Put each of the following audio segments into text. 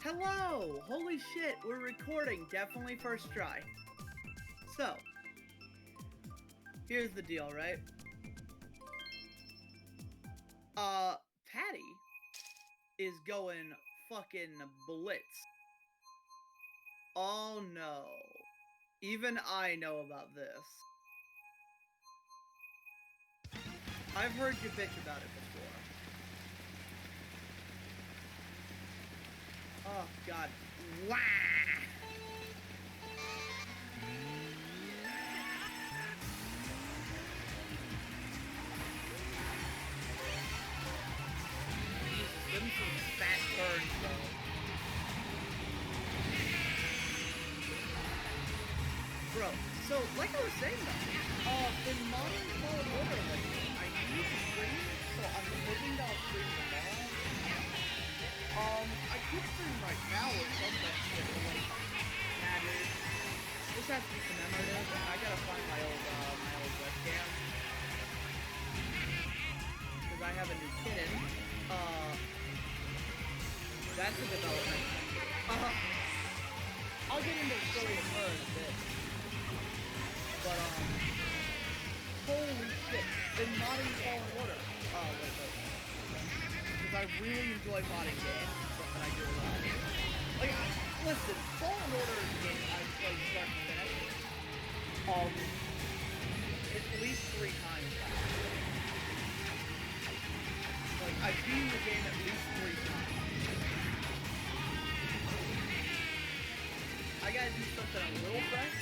Hello! Holy shit, we're recording. Definitely first try. So, here's the deal, right? Paddy is going fucking blitz. Oh no. Even I know about this. I've heard you bitch about it before. Oh god. Wah! Them some fat turns, though. Bro, so, like I was saying though, in modern Fallen Order, like, I need to stream, so I'm hoping that I'll stream tomorrow. I could stream right now or something, but like, nah, dude. This has to be commemorative, and I gotta find my old webcam. Because I have a new kitten. That's a development. I'll get into the story of her in a bit. But, holy shit. In modding Fallen Order. Wait. Because I really enjoy modding games. Something I do a lot. Like, listen, Fallen Order is a game I've played start to finish. At least 3 times now. Like, I've beaten the game at least 3 times. I gotta do something a little fresh.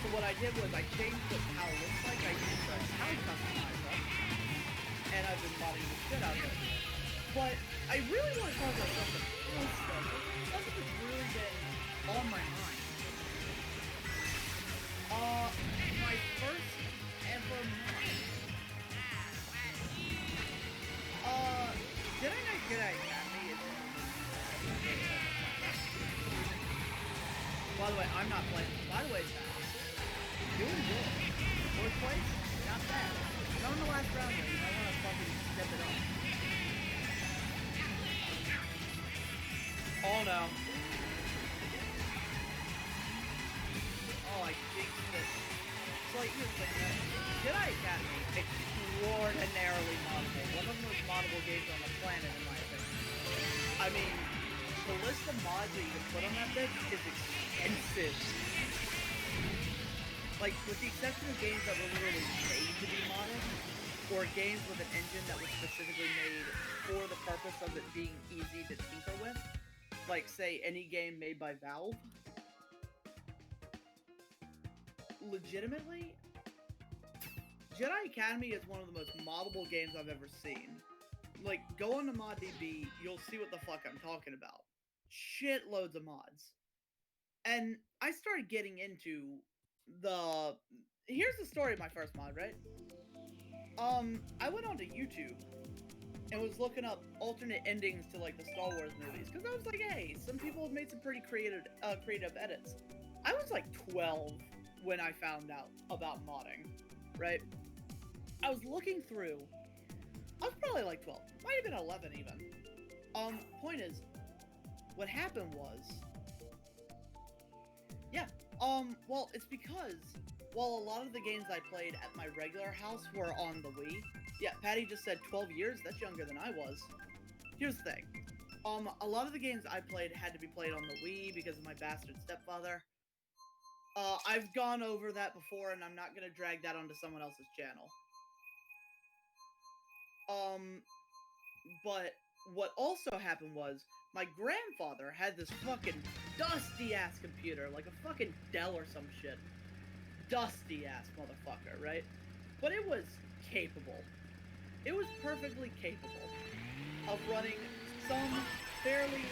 So what I did was I changed what PAL looks like. I used a PAL customizer. And I've been modding the shit out of it. But I really want to talk about something else though. Something that's really been on my mind. My first ever mod. Gayrai Academy is by the way, I'm not playing. By the way, doing good. 4th place, not bad. Not in the last round though. You might want to fucking step it up. Oh no. Oh, I jinxed it. So like, here's the thing. Gayrai Academy, extraordinarily moddable. One of the most moddable games on the planet, in my opinion. I mean, the list of mods that you can put on that bitch is extensive. Like, with the exception of games that were literally made to be modded, or games with an engine that was specifically made for the purpose of it being easy to tinker with, like, say, any game made by Valve, legitimately, Gayrai Academy is one of the most moddable games I've ever seen. Like, go on to ModDB, you'll see what the fuck I'm talking about. Shitloads of mods. And I started getting into here's the story of my first mod, right? I went onto YouTube and was looking up alternate endings to like the Star Wars movies because I was like, hey, some people have made some pretty creative edits. I was like 12 when I found out about modding, right? I was looking through. I was probably like 12, might have been 11 even. Point is, what happened was, yeah. Well, it's because while a lot of the games I played at my regular house were on the Wii. Yeah, Paddy just said 12 years. That's younger than I was. Here's the thing. A lot of the games I played had to be played on the Wii because of my bastard stepfather. I've gone over that before, and I'm not gonna drag that onto someone else's channel. But what also happened was, my grandfather had this fucking dusty-ass computer, like a fucking Dell or some shit. Dusty-ass motherfucker, right? But it was capable. It was perfectly capable of running some fairly,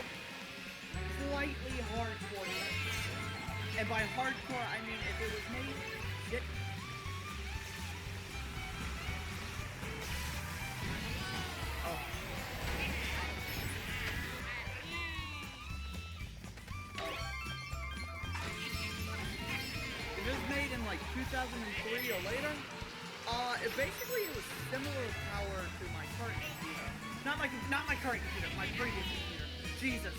slightly hardcore games. And by hardcore, I mean if it was made shit. Oh. If it was made in like 2003 or later, it was similar power to my current computer. Not my current computer, my previous computer. Jesus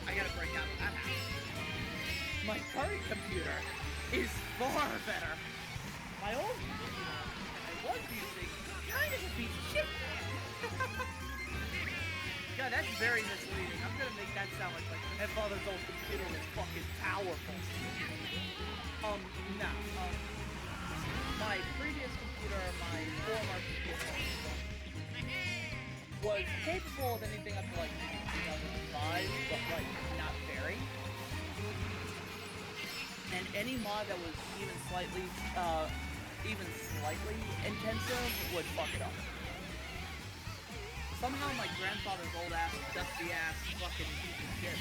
I gotta break out of that house. My current computer is far better. My old computer that I was using kind of a piece of shit. God, that's very misleading. I'm gonna make that sound like my father's old computer was fucking powerful. No. My previous computer, my former computer, was capable of anything up to like 2005, but like not very. And any mod that was even slightly intensive would fuck it up. Somehow my grandfather's old ass, dusty ass, fucking piece of shit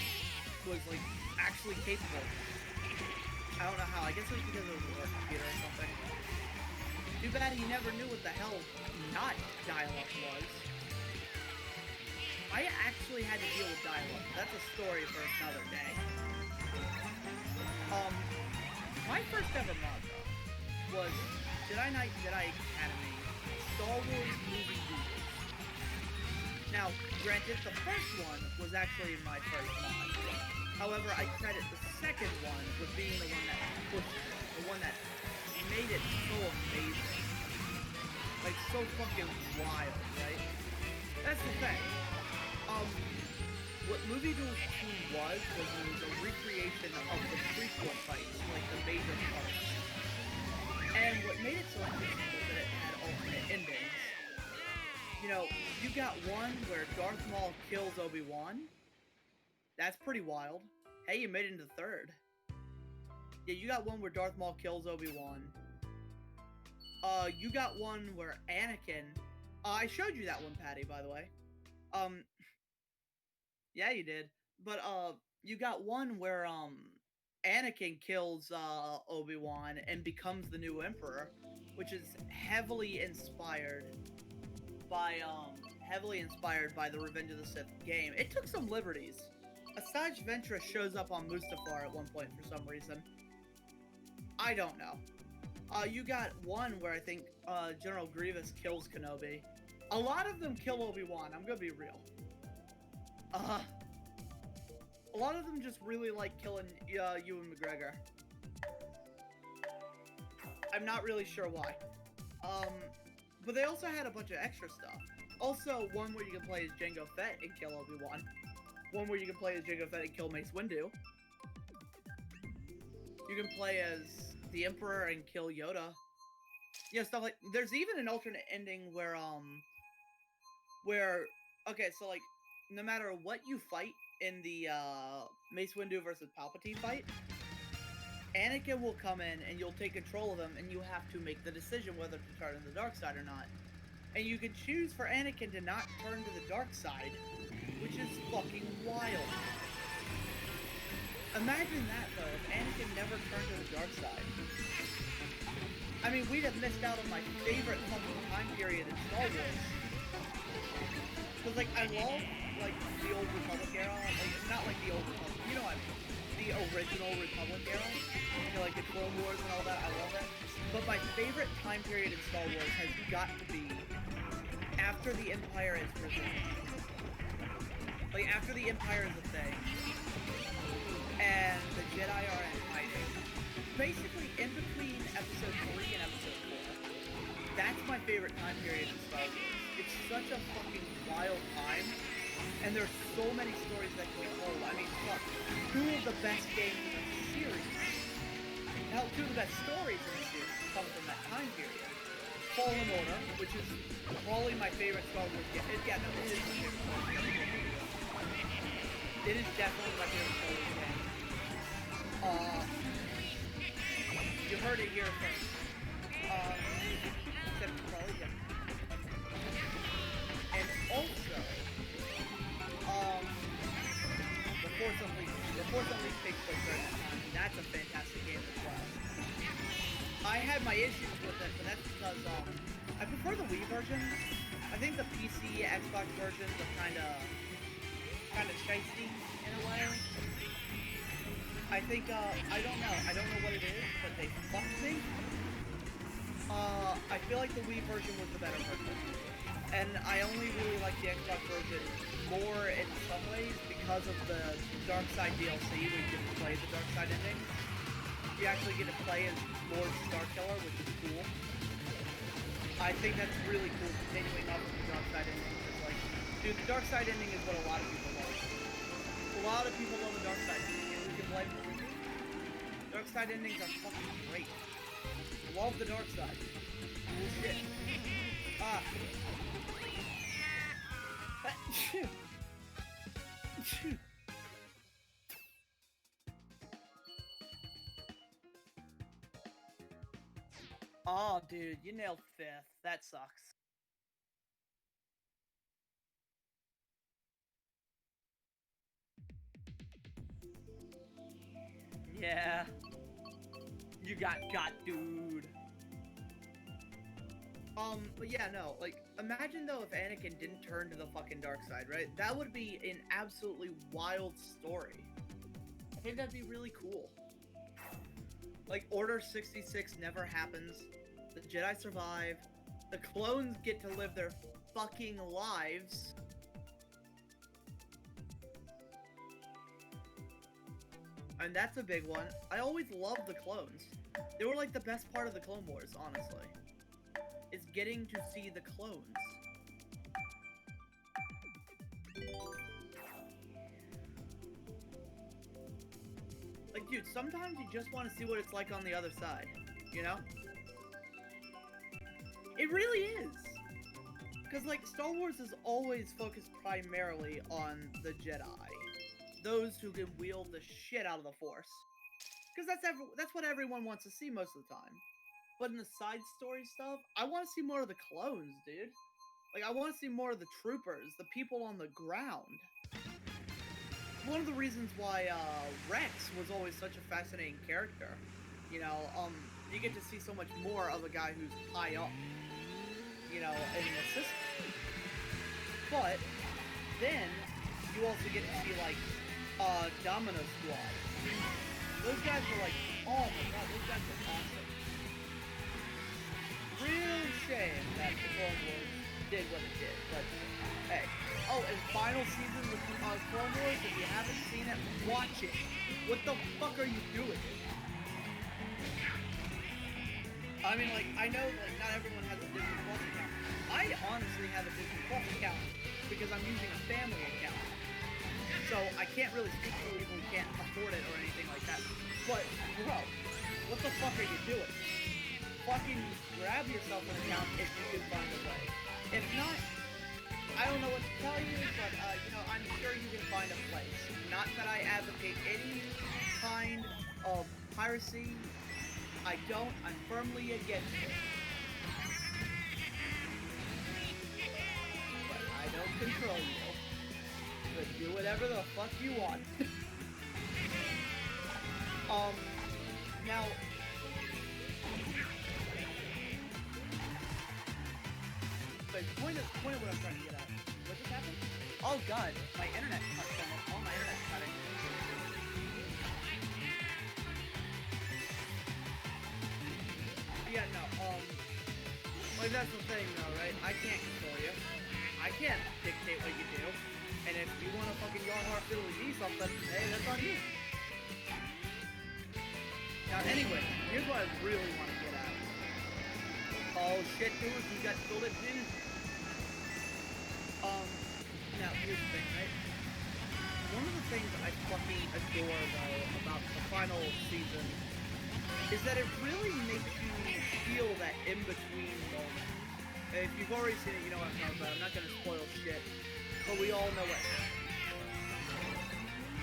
was like actually capable. I don't know how. I guess it was because it was a work computer or something. Too bad he never knew what the hell not dial-up was. I actually had to deal with dial-up. That's a story for another day. My first ever mod though was Jedi Knight Jedi Academy Star Wars movie doodles. Now, granted, the first one was actually my first mod. However, I credit the second one with being the one that pushed it, the one that made it so amazing. Like, so fucking wild, right? That's the thing. What Movie Duels 2 was a recreation of the prequel fights, like the major parts. And what made it so interesting was that it had alternate endings. You know, you got one where Darth Maul kills Obi-Wan. That's pretty wild. Hey, you made it into third. Yeah, you got one where Darth Maul kills Obi-Wan. You got one where Anakin... I showed you that one, Paddy, by the way. Yeah, you did. But, you got one where, Anakin kills, Obi-Wan and becomes the new Emperor, which is heavily inspired by the Revenge of the Sith game. It took some liberties. Asajj Ventress shows up on Mustafar at one point for some reason. I don't know. You got one where I think, General Grievous kills Kenobi. A lot of them kill Obi-Wan, I'm gonna be real. A lot of them just really like killing, Ewan McGregor. I'm not really sure why. But they also had a bunch of extra stuff. Also, one where you can play as Jango Fett and kill Obi-Wan. One where you can play as Jango Fett and kill Mace Windu. You can play as the Emperor and kill Yoda. You know, stuff like... There's even an alternate ending where, okay, so, like, no matter what you fight in the, Mace Windu versus Palpatine fight, Anakin will come in and you'll take control of him and you have to make the decision whether to turn to the dark side or not. And you can choose for Anakin to not turn to the dark side, which is fucking wild. Imagine that, though, if Anakin never turned to the dark side. I mean, we'd have missed out on my favorite fucking time period in Star Wars. Because, like, I love, like, the old Republic era. Like, not like the old Republic, you know what I mean. The original Republic era. You know, like the Clone Wars and all that, I love that. But my favorite time period in Star Wars has got to be after the Empire is risen. Like, after the Empire is a thing, and the Jedi are in hiding. Basically, in between Episode 3 and Episode 4. That's my favorite time period in Star Wars. It's such a fucking wild time, and there's so many stories that can be told. I mean, fuck, 2 of the best games in the series. Now, 2 of the best stories in the series come from that time period. Fallen Order, which is probably my favorite Star Wars game. Yeah, no, it is my favorite Star Wars game. It is definitely my favorite Star Wars game. You heard it here first. Except probably, yeah. And also, The Force Unleashed. The Force Unleashed takes place during that time. That's a fantastic game as well. I had my issues with it, but that's because, I prefer the Wii version. I think the PC, Xbox versions are kind of shiesty in a way. I think, I don't know what it is, but they fucked me. I feel like the Wii version was the better version. And I only really like the Xbox version more in some ways because of the Dark Side DLC where you get to play the Dark Side ending. You actually get to play as Lord Starkiller, which is cool. I think that's really cool, continuing up with the Dark Side ending. It's like, dude, the Dark Side ending is what a lot of people love. A lot of people love the Dark Side ending, and we can blame them. Dark Side endings are fucking great. Love the Dark Side. Cool shit. Ah. Oh, dude, you nailed 5th. That sucks. Yeah. You got, dude. But yeah, no, like, imagine though if Anakin didn't turn to the fucking dark side, right? That would be an absolutely wild story. I think that'd be really cool. Like, Order 66 never happens. The Jedi survive. The clones get to live their fucking lives. And that's a big one. I always loved the clones. They were like the best part of the Clone Wars, honestly. Is getting to see the clones. Like, dude, sometimes you just want to see what it's like on the other side, you know? It really is! Because, like, Star Wars is always focused primarily on the Jedi. Those who can wield the shit out of the Force. Because that's what everyone wants to see most of the time. But in the side story stuff, I want to see more of the clones, dude. Like, I want to see more of the troopers, the people on the ground. One of the reasons why Rex was always such a fascinating character. You know, you get to see so much more of a guy who's high up, you know, in the system. But then you also get to see, like, Domino Squad. Those guys were like, oh my god, those guys were awesome. Real shame that the Clone Wars did what it did, but hey. Oh, and final season with Clone Wars, if you haven't seen it, watch it. What the fuck are you doing? I mean, like, I know, like, not everyone has a Disney Plus account. I honestly have a Disney Plus account because I'm using a family account. So I can't really speak for people who can't afford it or anything like that. But, bro, what the fuck are you doing? Fucking grab yourself an account if you can find a way. If not, I don't know what to tell you, but, you know, I'm sure you can find a place. Not that I advocate any kind of piracy. I don't. I'm firmly against it. But I don't control you. But do whatever the fuck you want. Now... But the point of what I'm trying to get at. What just happened? Oh god, my internet cut. All my internet's cutting. Yeah, no, like that's the thing though, right? I can't control you. I can't dictate what you do. And if you want to fucking your heart fiddly me something, hey, that's on you. Now anyway, here's what I really want to get at. Oh shit, dude, you got bullet in. Now here's the thing, right? One of the things I fucking adore though about the final season is that it really makes you feel that in-between moment. And if you've already seen it, you know what I'm talking about. I'm not gonna spoil shit, but we all know what happened.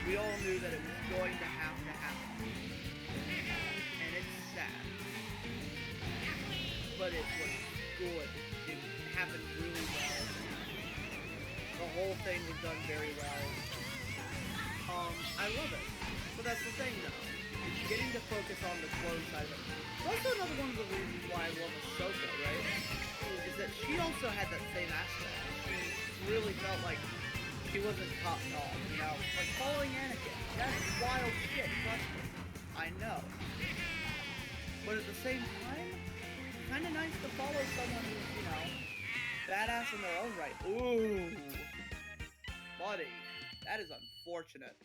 We all knew that it was going to happen. And it's sad. But it was good. It happened really well. The whole thing was done very well. I love it. But that's the thing though. It's getting to focus on the clone side of it. It's also another one of the reasons why I love Ahsoka, right? Is that she also had that same aspect. She really felt like she wasn't top dog, you know? Like following Anakin. That's wild shit, trust me. I know. But at the same time, it's kinda nice to follow someone who's, you know, badass in their own right. Ooh. Buddy, that is unfortunate.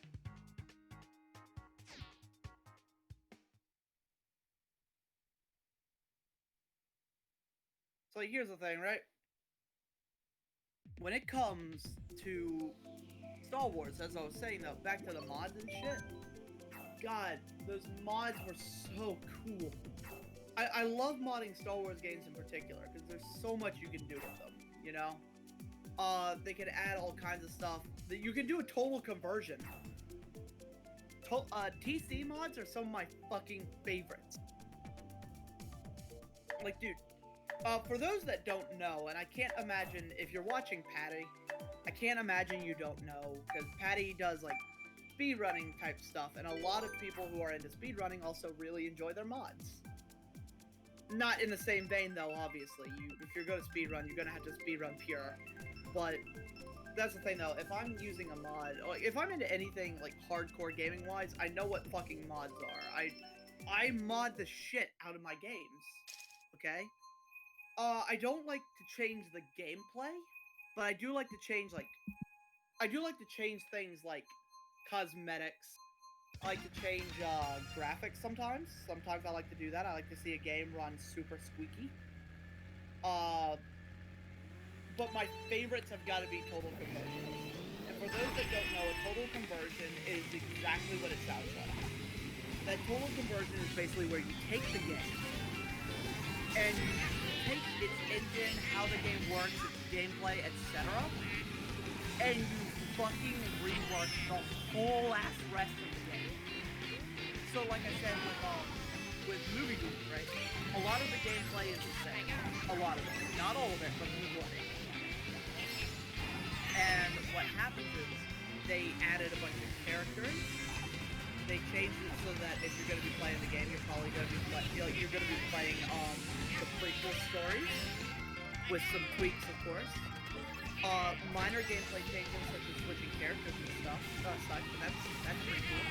So like, here's the thing, right? When it comes to Star Wars, as I was saying though, back to the mods and shit, God, those mods were so cool. I love modding Star Wars games in particular, because there's so much you can do with them, you know? They can add all kinds of stuff. You can do a total conversion. TC mods are some of my fucking favorites. Like, dude, for those that don't know, and I can't imagine, if you're watching Paddy, I can't imagine you don't know, because Paddy does, like, speedrunning type stuff, and a lot of people who are into speedrunning also really enjoy their mods. Not in the same vein, though, obviously. If you're going to speedrun, you're going to have to speedrun pure. But that's the thing, though. If I'm using a mod, like, if I'm into anything, like, hardcore gaming-wise, I know what fucking mods are. I mod the shit out of my games. Okay? I don't like to change the gameplay, but I do like to change, like... I do like to change things like cosmetics. I like to change graphics sometimes. Sometimes I like to do that. I like to see a game run super squeaky. But my favorites have got to be total conversions. And for those that don't know, a total conversion is exactly what it sounds like. That total conversion is basically where you take the game and you take its engine, how the game works, its gameplay, etc., and you fucking rework the whole ass rest of the game. So like I said with Movie Dude, right? A lot of the gameplay is the same. A lot of it. Not all of it, but the majority. And what happens is they added a bunch of characters. They changed it so that if you're going to be playing the game, you're probably going to be playing the prequel stories with some tweaks, of course. Minor gameplay changes such as switching characters and stuff, such, and that's pretty cool.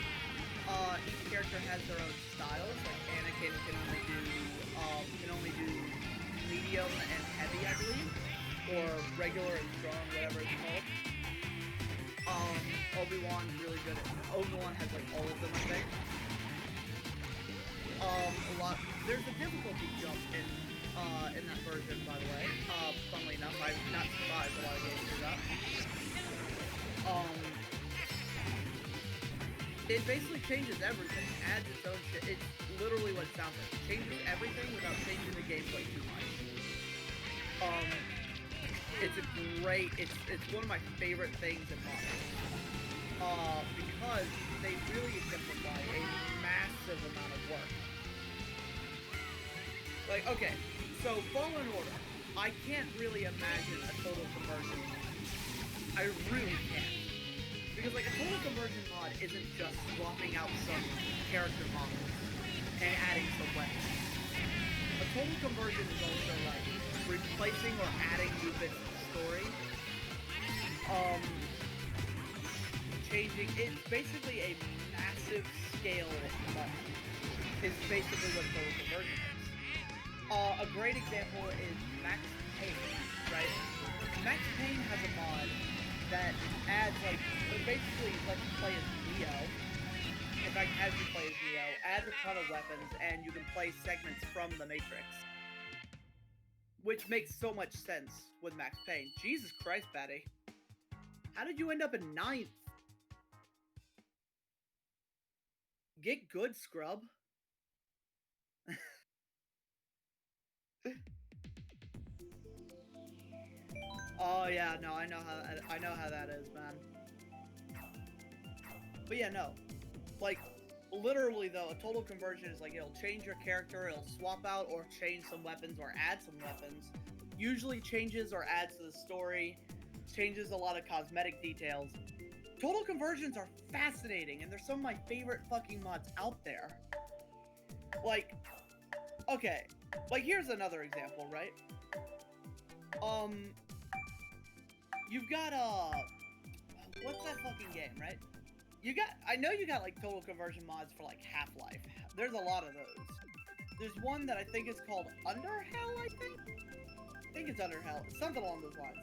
Each character has their own styles. Like Anakin can only do medium and heavy, I believe, or regular and strong, whatever it's called. Obi-Wan's really good at. Obi-Wan has like all of them, I think. There's a difficulty jump in that version, by the way. Funnily enough, I'm not surprised a lot of games do that. It basically changes everything, adds its own shit. It's literally what it sounds like. It changes everything without changing the gameplay too much. It's one of my favorite things in modding. Because they really exemplify a massive amount of work. Like, okay, so Fallen Order, I can't really imagine a total conversion mod. I really can't. Because, like, a total conversion mod isn't just swapping out some character models and adding some weapons. A total conversion is also, like, replacing or adding new bits to the story. Changing, it's basically a massive scale mod. Is basically what total conversion is. A great example is Max Payne, right? Max Payne has a mod that adds, like, basically lets you play as Neo. In fact, as you play as Neo, adds a ton of weapons, and you can play segments from the Matrix. Which makes so much sense with Max Payne. Jesus Christ, Paddy. How did you end up in 9th? Get good, scrub. Oh yeah, no, I know how that is, man. But yeah, no. Like, literally though, a total conversion is like, it'll change your character, it'll swap out or change some weapons or add some weapons. Usually changes or adds to the story, changes a lot of cosmetic details. Total conversions are fascinating, and they're some of my favorite fucking mods out there. Like, okay, like here's another example, right? You've got, what's that fucking game, right? I know you got, like, total conversion mods for, like, Half-Life. There's a lot of those. There's one that I think is called Underhell, I think? think it's under hell. Something along those lines.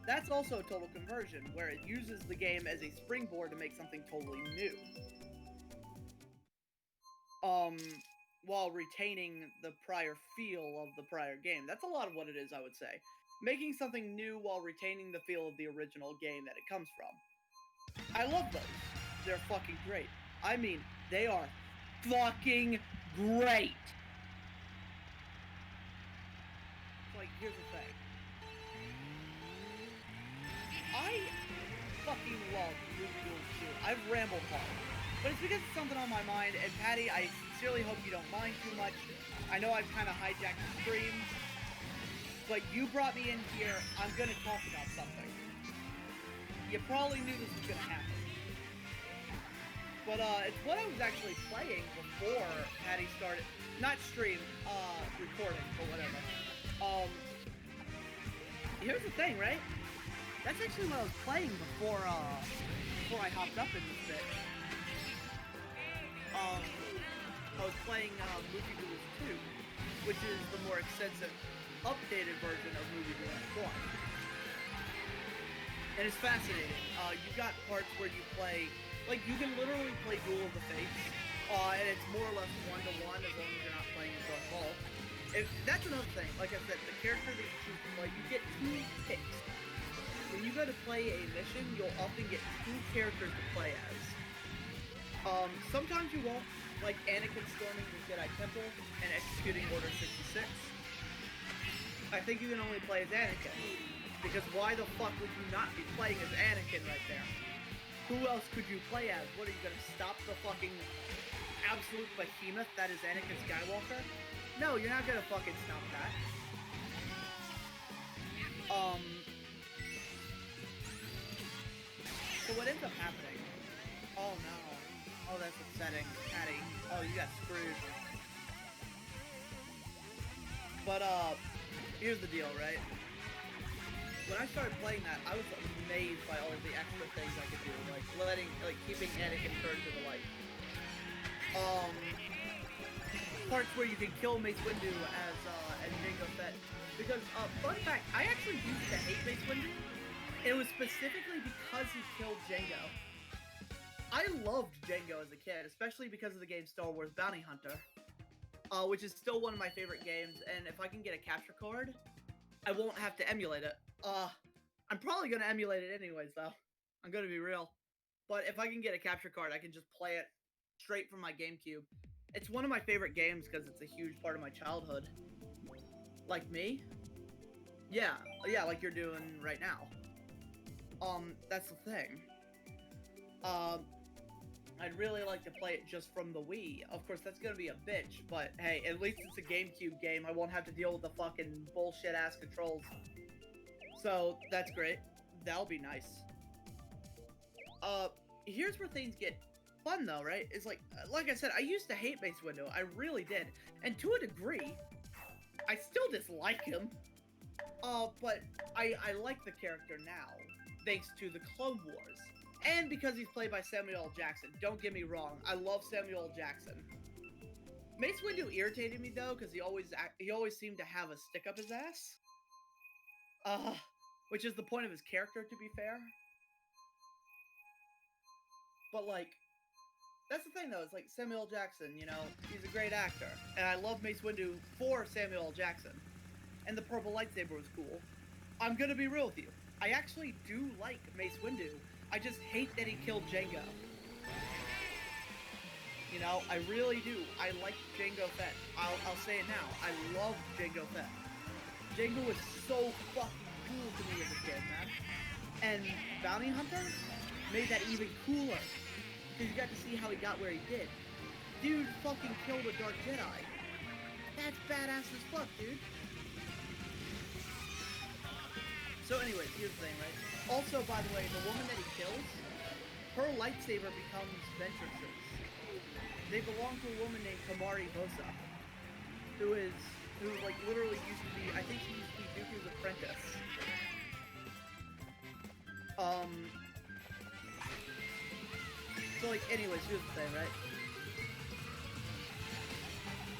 That's also a total conversion, where it uses the game as a springboard to make something totally new. While retaining the prior feel of the prior game. That's a lot of what it is, I would say. Making something new while retaining the feel of the original game that it comes from. I love those. They're fucking great. I mean, they are fucking great. Like, here's the thing. I fucking love Movie Duels 2. I've rambled hard. But it's because it's something on my mind, and Paddy, I sincerely hope you don't mind too much. I know I've kind of hijacked the stream, but you brought me in here, I'm gonna talk about something. You probably knew this was gonna happen. But, it's what I was actually playing before Paddy started, not stream, recording, or whatever. Here's the thing, right? That's actually what I was playing before I hopped up in this bit. I was playing Movie Duels 2, which is the more extensive, updated version of Movie Duels 1. And it's fascinating. You got parts where you play, like, you can literally play Duel of the Fates, and it's more or less one-to-one as long as you're not playing as one ball. That's another thing. Like I said, the character that you choose to play, you get 2 picks. When you go to play a mission, you'll often get 2 characters to play as. Sometimes you won't, like Anakin storming the Jedi Temple and executing Order 66. I think you can only play as Anakin, because why the fuck would you not be playing as Anakin right there? Who else could you play as? What, are you gonna stop the fucking absolute behemoth that is Anakin Skywalker? No, you're not gonna fucking stop that. So what ends up happening? Oh no. Oh, that's upsetting. Paddy. Oh, you got screwed. But, here's the deal, right? When I started playing that, I was amazed by all of the extra things I could do, like keeping Anakin turned to the light. Parts where you can kill Mace Windu as Jango Fett. Because, fun fact, I actually used to hate Mace Windu. It was specifically because he killed Jango. I loved Jango as a kid, especially because of the game Star Wars Bounty Hunter, which is still one of my favorite games, and if I can get a capture card, I won't have to emulate it. I'm probably going to emulate it anyways, though. I'm going to be real. But if I can get a capture card, I can just play it straight from my GameCube. It's one of my favorite games because it's a huge part of my childhood. Like me? Yeah, like you're doing right now. That's the thing. I'd really like to play it just from the Wii. Of course, that's gonna be a bitch, but hey, at least it's a GameCube game. I won't have to deal with the fucking bullshit-ass controls. So, that's great. That'll be nice. Here's where things get fun, though, right? It's like I said, I used to hate Mace Windu. I really did. And to a degree, I still dislike him. But I like the character now, thanks to the Clone Wars. And because he's played by Samuel L. Jackson. Don't get me wrong, I love Samuel L. Jackson. Mace Windu irritated me though, because he always seemed to have a stick up his ass. Which is the point of his character, to be fair. But like, that's the thing though, it's like Samuel L. Jackson, you know, he's a great actor. And I love Mace Windu for Samuel L. Jackson. And the purple lightsaber was cool. I'm gonna be real with you. I actually do like Mace Windu. I just hate that he killed Jango. You know, I really do. I like Jango Fett. I'll say it now. I love Jango Fett. Jango was so fucking cool to me as a kid, man. And Bounty Hunter made that even cooler. Because you got to see how he got where he did. Dude fucking killed a Dark Jedi. That's badass as fuck, dude. So anyways, here's the thing, right? Also, by the way, the woman that he kills, her lightsaber becomes Ventress's. They belong to a woman named Kamari Bosa, who like literally used to be, I think she used to be Dooku's apprentice. So like, anyways, here's the thing, right?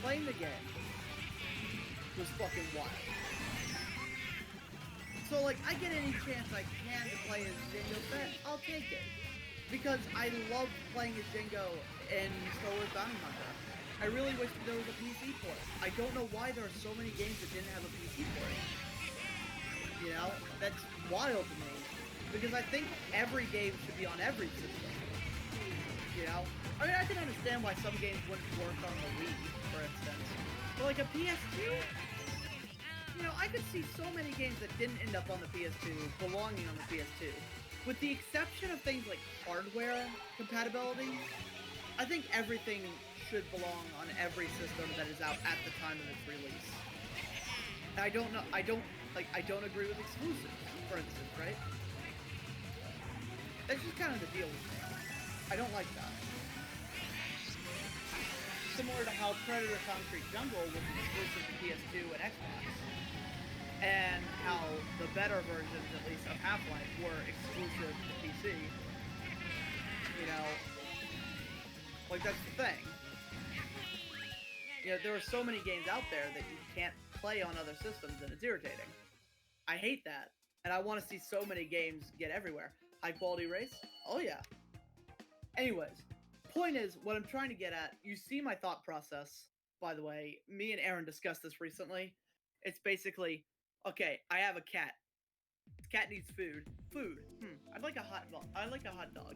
Playing the game was fucking wild. So, like, I get any chance I can to play as Jingo Fett, I'll take it. Because I love playing as Jingo in Star Wars Bounty Hunter. I really wish there was a PC port. I don't know why there are so many games that didn't have a PC port. You know? That's wild to me. Because I think every game should be on every system. You know? I mean, I can understand why some games wouldn't work on the Wii, for instance. But like a PS2? You know, I could see so many games that didn't end up on the PS2 belonging on the PS2. With the exception of things like hardware compatibility, I think everything should belong on every system that is out at the time of its release. And I don't agree with exclusives, for instance, right? That's just kind of the deal with me. I don't like that. Similar to how Predator Concrete Jungle was exclusive to PS2 and Xbox. And how the better versions, at least, of Half-Life were exclusive to PC. You know, like, that's the thing. You know, there are so many games out there that you can't play on other systems, and it's irritating. I hate that, and I want to see so many games get everywhere. High-quality race? Oh, yeah. Anyways, point is, what I'm trying to get at, you see my thought process, by the way. Me and Aaron discussed this recently. It's basically, okay, I have a cat. Cat needs food. Food. I'd like a hot dog. I like a hot dog.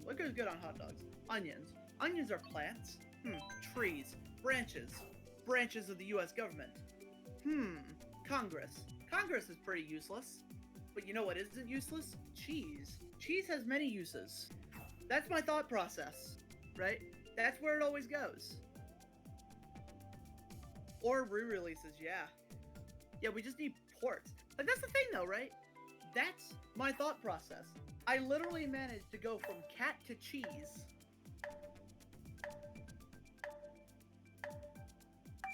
What goes good on hot dogs? Onions. Onions are plants. Trees. Branches. Branches of the U.S. government. Congress. Congress is pretty useless. But you know what isn't useless? Cheese. Cheese has many uses. That's my thought process, right? That's where it always goes. Or re-releases, yeah. Yeah, we just need ports. Like, that's the thing, though, right? That's my thought process. I literally managed to go from cat to cheese.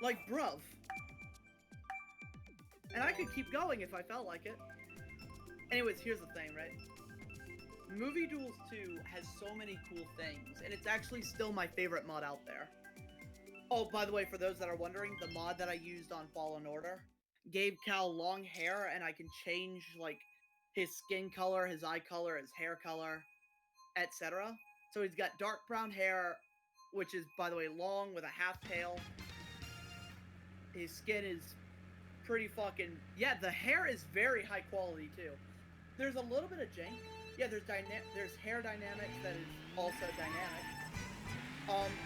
Like, bruv. And I could keep going if I felt like it. Anyways, here's the thing, right? Movie Duels 2 has so many cool things, and it's actually still my favorite mod out there. Oh, by the way, for those that are wondering, the mod that I used on Fallen Order gave Cal long hair, and I can change, like, his skin color, his eye color, his hair color, etc. So he's got dark brown hair, which is, by the way, long with a half tail. His skin is pretty fucking... Yeah, the hair is very high quality, too. There's a little bit of jank. Yeah, there's hair dynamics that is also dynamic.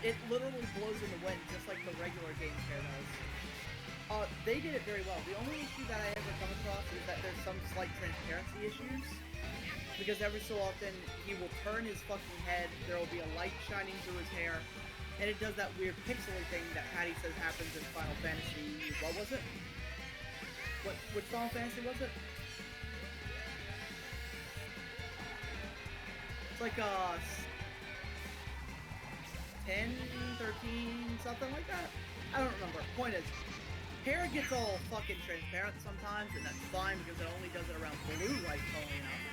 It literally blows in the wind, just like the regular game's hair does. They did it very well. The only issue that I ever come across is that there's some slight transparency issues. Because every so often, he will turn his fucking head, there will be a light shining through his hair, and it does that weird pixely thing that Paddy says happens in Final Fantasy... What was it? Which Final Fantasy was it? It's like, 10, 13, something like that? I don't remember. Point is, hair gets all fucking transparent sometimes, and that's fine because it only does it around blue light only enough.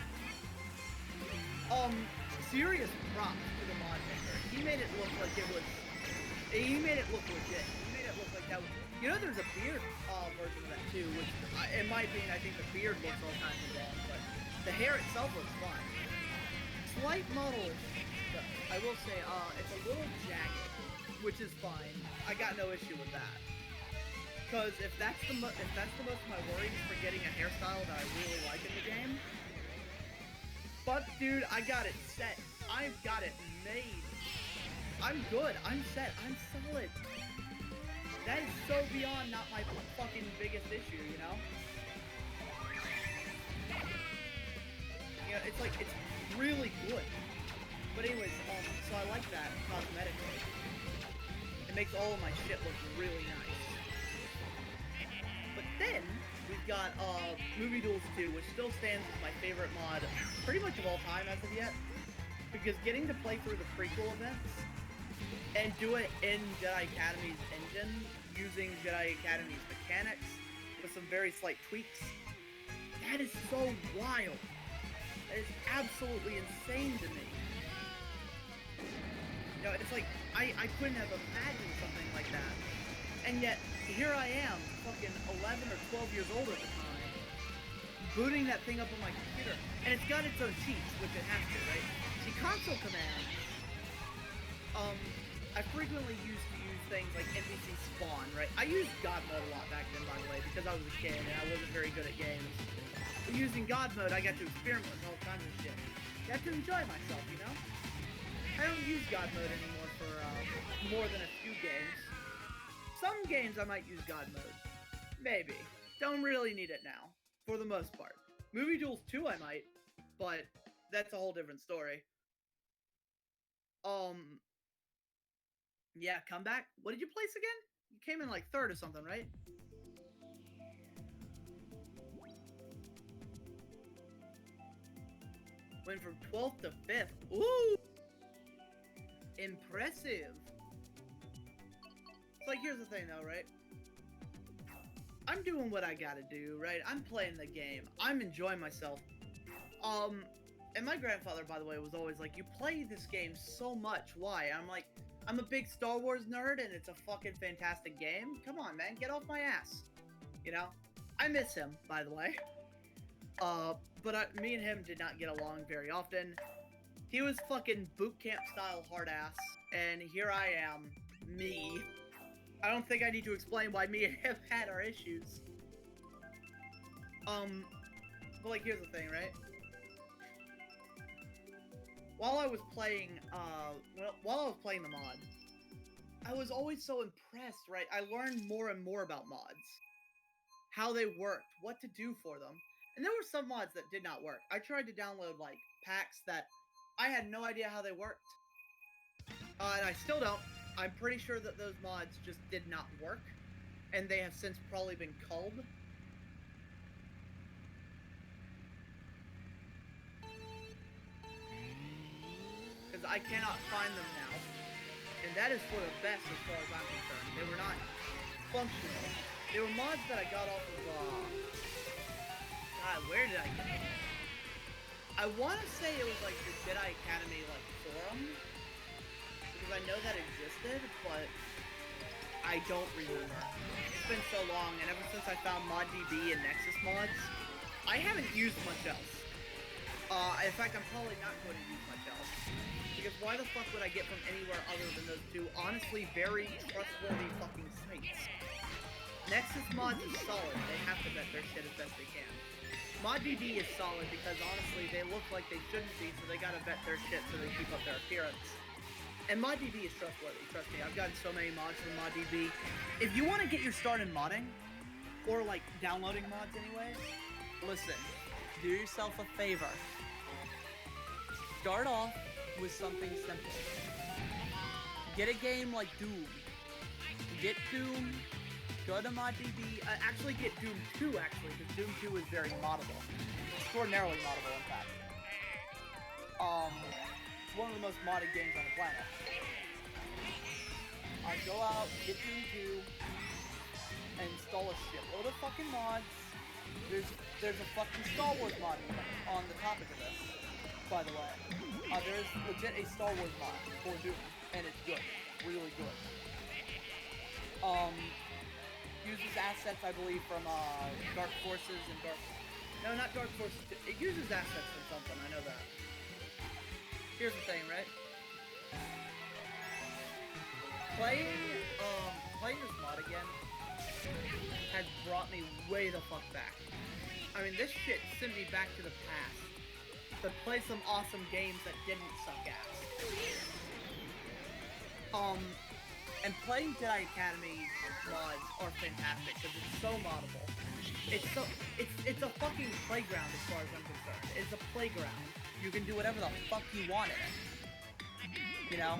Serious props to the mod maker. He made it look like it was... He made it look legit. He made it look like that was... You know, there's a beard version of that too, which, in my opinion, I think the beard looks all kinds of wrong, but the hair itself looks fine. Slight model, I will say, it's a little jagged, which is fine. I got no issue with that. Because if that's the most of my worry is for getting a hairstyle that I really like in the game. But dude, I got it set. I've got it made. I'm good. I'm set. I'm solid. That is so beyond not my fucking biggest issue, you know? You know, it's like, it's really good. But anyways, so I like that cosmetically. It makes all of my shit look really nice. But then, we've got Movie Duels 2, which still stands as my favorite mod pretty much of all time as of yet. Because getting to play through the prequel events and do it in Jedi Academy's engine, using Jedi Academy's mechanics with some very slight tweaks, that is so wild. That is absolutely insane to me. You know, it's like, I couldn't have imagined something like that. And yet, here I am, fucking 11 or 12 years old at the time, booting that thing up on my computer, and it's got its own cheats, which it has to, right? See, console commands, I frequently used to use things like NPC spawn, right? I used God mode a lot back then, by the way, because I was a kid and I wasn't very good at games. But using God mode, I got to experiment with all kinds of shit. Got to enjoy myself, you know? I don't use God mode anymore for more than a few games. Some games I might use God mode. Maybe. Don't really need it now, for the most part. Movie Duels 2 I might, but that's a whole different story. Yeah, comeback. What did you place again? You came in like 3rd or something, right? Went from 12th to 5th. Ooh! Impressive. It's like, here's the thing though, right? I'm doing what I gotta do, right? I'm playing the game. I'm enjoying myself. And my grandfather, by the way, was always like, you play this game so much, why? I'm like, I'm a big Star Wars nerd, and it's a fucking fantastic game. Come on, man, get off my ass. You know? I miss him, by the way. But me and him did not get along very often. He was fucking boot camp style hard ass, and here I am, me. I don't think I need to explain why me and him had our issues. But like, here's the thing, right? While I was playing, while I was playing the mod, I was always so impressed, right? I learned more and more about mods. How they worked, what to do for them. And there were some mods that did not work. I tried to download, like, packs that I had no idea how they worked. And I still don't. I'm pretty sure that those mods just did not work. And they have since probably been culled. Because I cannot find them now. And that is for the best as far as I'm concerned. They were not functional. They were mods that I got off of, God, where did I get them? I want to say it was like the Jedi Academy, like, forum. Because I know that existed, but I don't remember. It's been so long, and ever since I found ModDB and Nexus mods, I haven't used much else. In fact, I'm probably not going to use much else. Because why the fuck would I get from anywhere other than those two, honestly, very trustworthy fucking sites? Nexus mods is solid. They have to vet their shit as best they can. ModDB is solid because, honestly, they look like they shouldn't be, so they gotta vet their shit so they keep up their appearance. And ModDB is trustworthy, trust me. I've gotten so many mods from ModDB. If you want to get your start in modding, or, like, downloading mods anyways, listen, do yourself a favor. Start off with something simple. Get a game like Doom. Get Doom, go to ModDB, actually get Doom 2, actually, because Doom 2 is very moddable. Extraordinarily moddable, in fact. One of the most modded games on the planet. Go out, get Doom 2, and install a shitload of fucking mods. There's a fucking Star Wars mod on the topic of this, by the way. There's legit a Star Wars mod for Doom, and it's good. Really good. Uses assets, I believe, from, Dark Forces and No, not Dark Forces. It uses assets from something, I know that. Here's the thing, right? Playing this mod again has brought me way the fuck back. I mean, this shit sent me back to the past to play some awesome games that didn't suck ass. And playing Jedi Academy mods are fantastic because it's so moddable. It's a fucking playground as far as I'm concerned. It's a playground. You can do whatever the fuck you want in it. You know?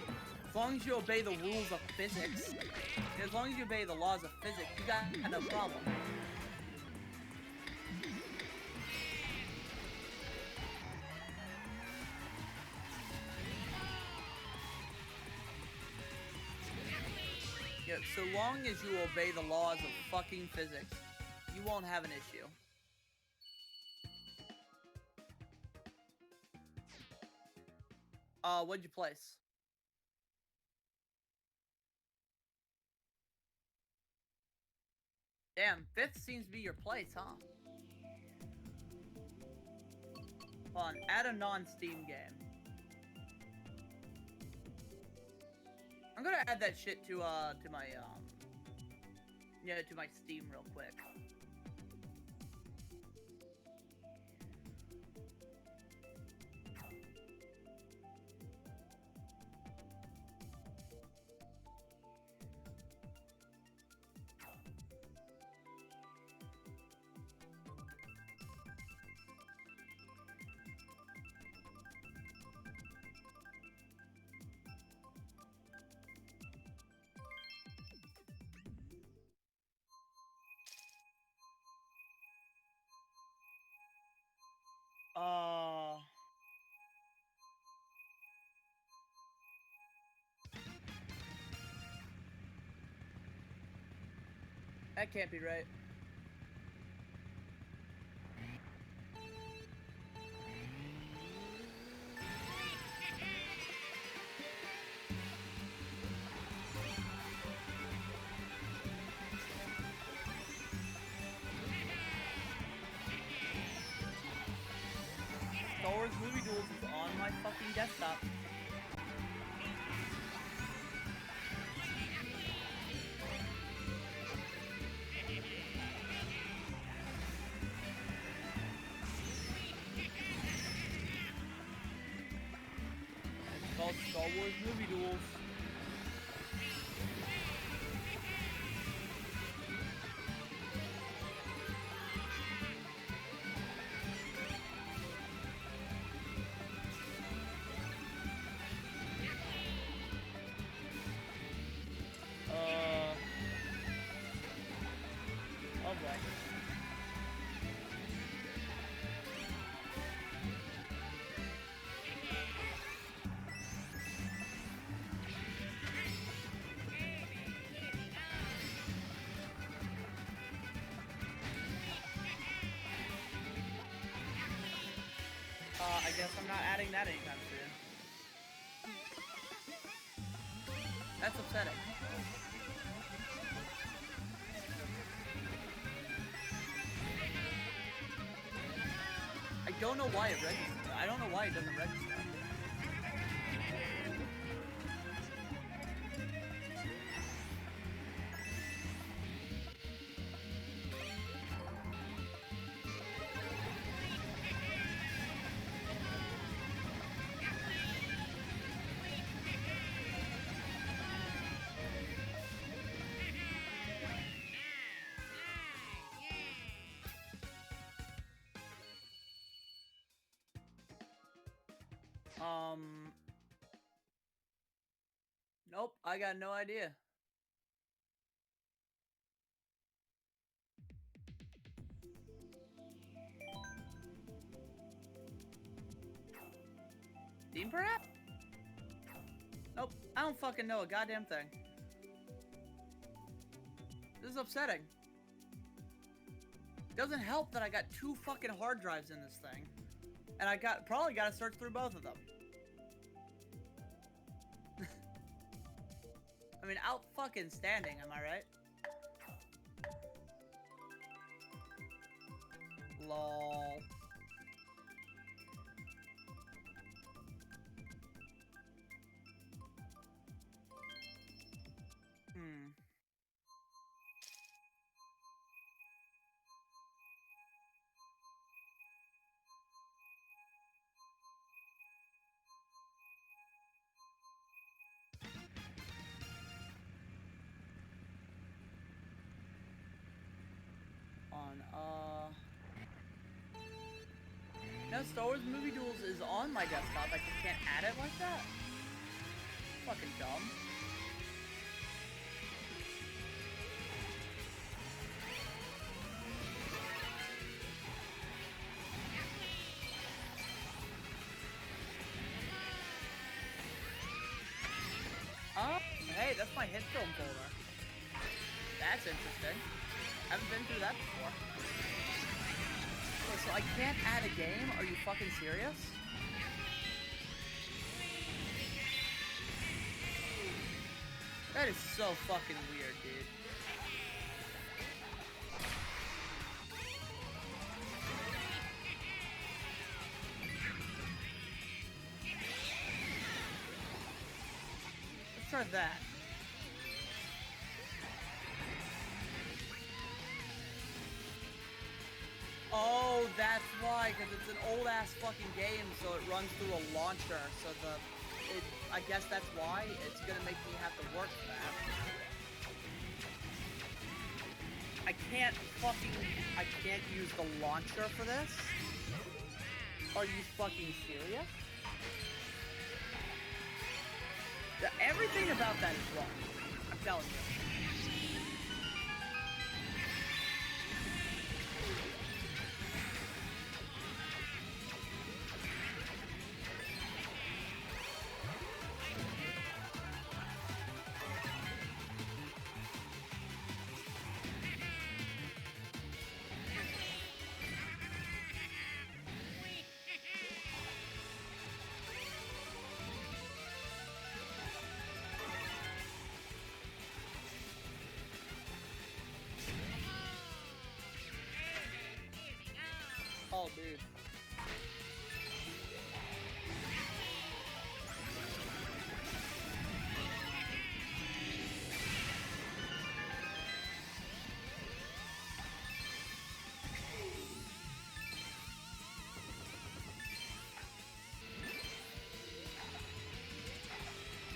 As long as you obey the rules of physics, as long as you obey the laws of physics, you got no problem. Yeah, so long as you obey the laws of fucking physics, you won't have an issue. What'd you place? Damn, 5th seems to be your place, huh? Hold on, add a non-Steam game. I'm gonna add that shit to my, yeah, to my Steam real quick. That can't be right. Star Wars Movie Duels is on my fucking desktop. It's called Star Wars Movie Duels. Okay. I guess I'm not adding that anytime soon. That's upsetting. I don't know why it registers. I don't know why it doesn't register. Nope, I got no idea. Steam perhaps? Nope, I don't fucking know a goddamn thing. This is upsetting. Doesn't help that I got 2 fucking hard drives in this thing. And I probably gotta search through both of them. I mean, out fucking standing, am I right? Lol. No, Star Wars Movie Duels is on my desktop. I just can't add it like that. Fucking dumb. Oh, hey, that's my hit film folder. That's interesting. Haven't been through that before. So I can't add a game? Are you fucking serious? That is so fucking weird, dude. try that. Oh, that's why, because it's an old-ass fucking game, so it runs through a launcher, so I guess that's why it's gonna make me have to work for that. I can't use the launcher for this? Are you fucking serious? Everything about that is wrong. I'm telling you. Oh, dude.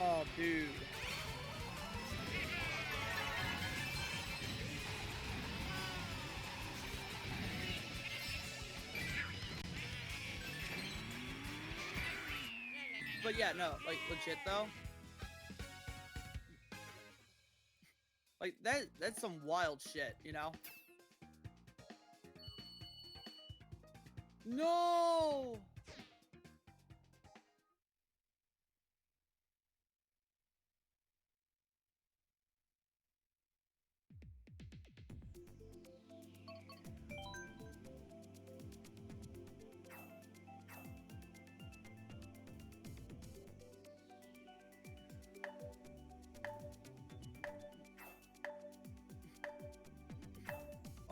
Oh, dude. But yeah, no, like, legit though. Like, that's some wild shit, you know? No!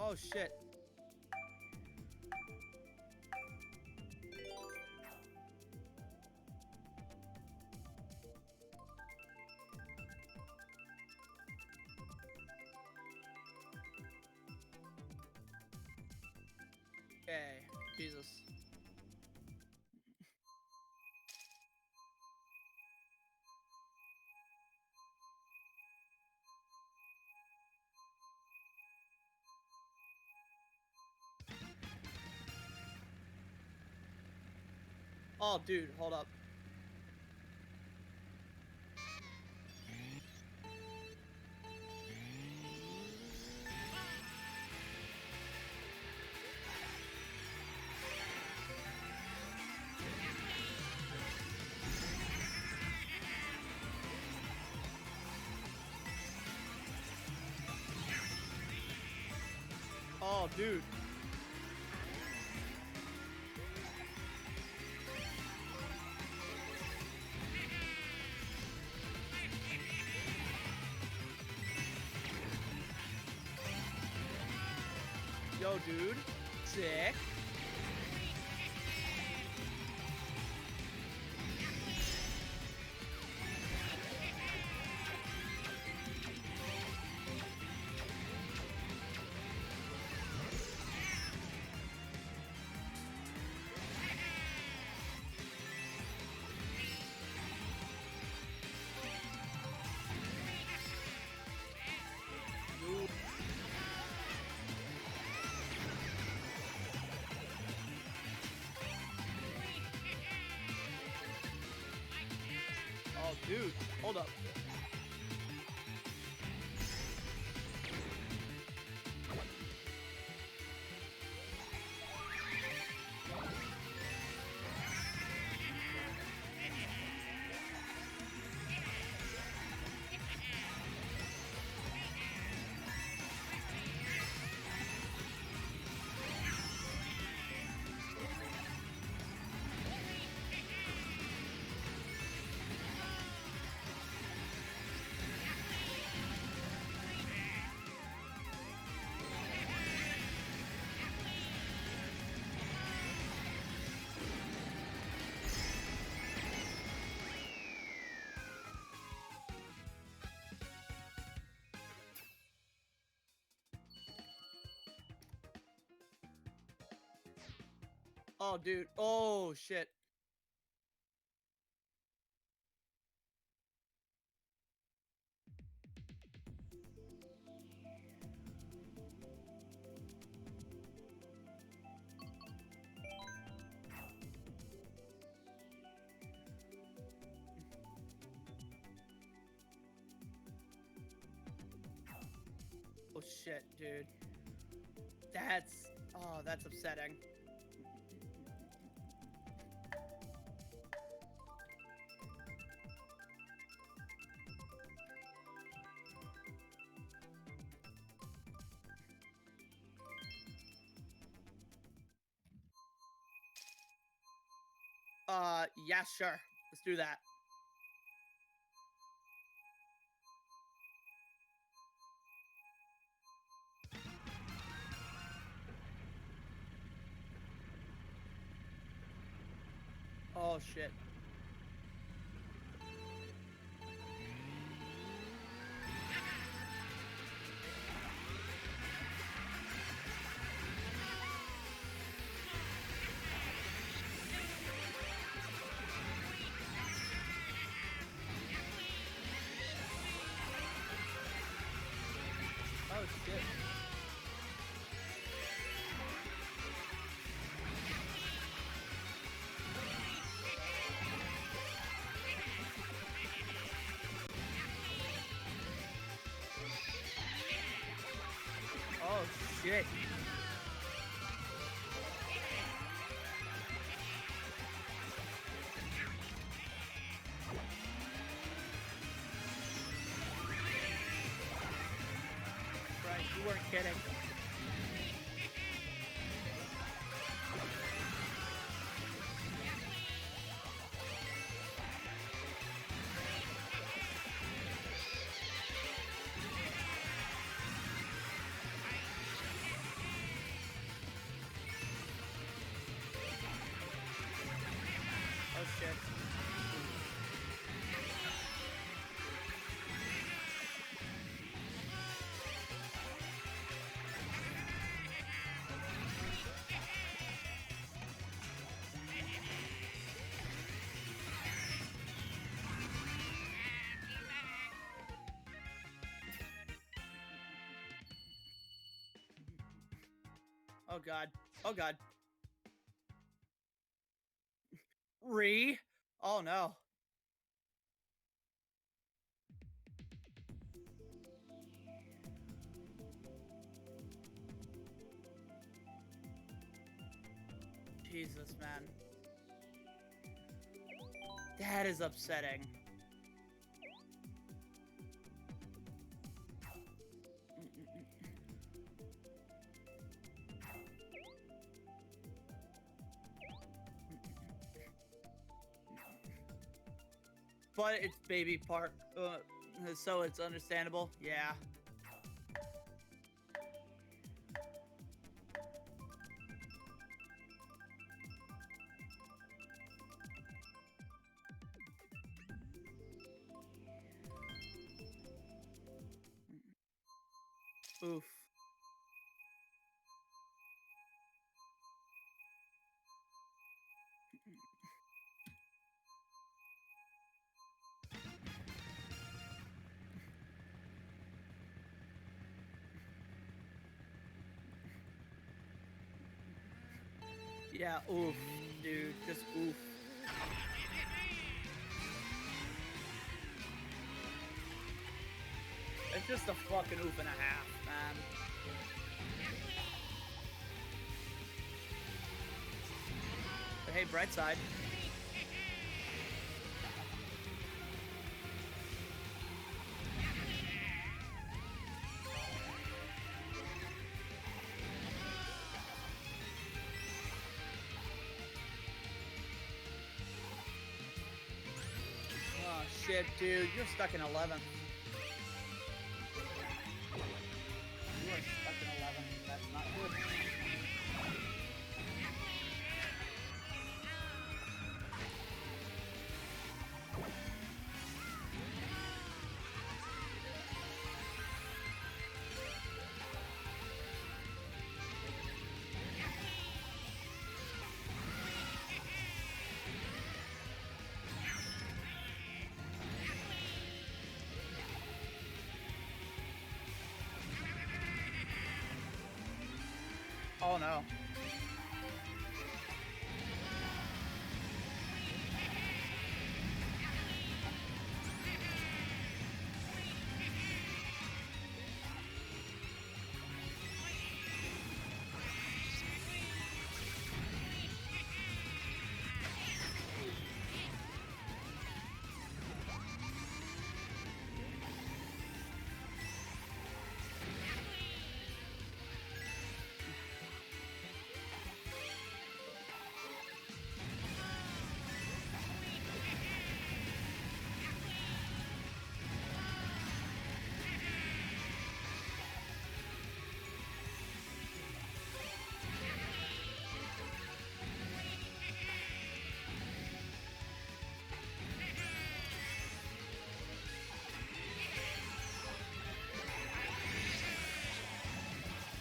Oh, shit. Okay, Jesus. Oh, dude, hold up. Oh, dude. Yo, dude. Sick. Dude. Oh, dude. Hold up. Oh, dude. Oh, shit. Oh, shit, dude. That's upsetting. Yeah, sure. Let's do that. Oh, shit. Oh, shit. Oh, shit. Right, you weren't kidding. Oh, shit. Oh, God. Oh, God. Oh, no. Jesus, man. That is upsetting. But it's baby park, so it's understandable. Yeah. Oof. Yeah, oof, dude. Just oof. It's just a fucking oof and a half, man. But hey, bright side. Oh shit, dude. You're stuck in 11th. You are stuck in 11th. That's not good. Oh no.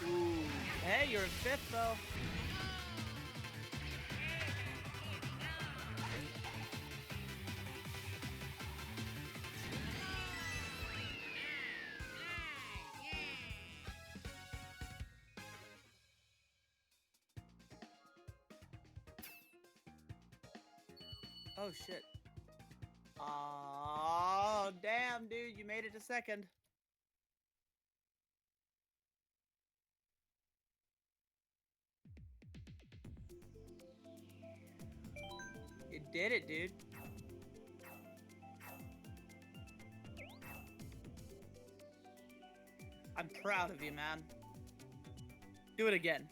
Ooh. Hey, you're in fifth though. Oh shit. Oh damn, dude, you made it to second. You did it, dude. I'm proud of you, man. Do it again.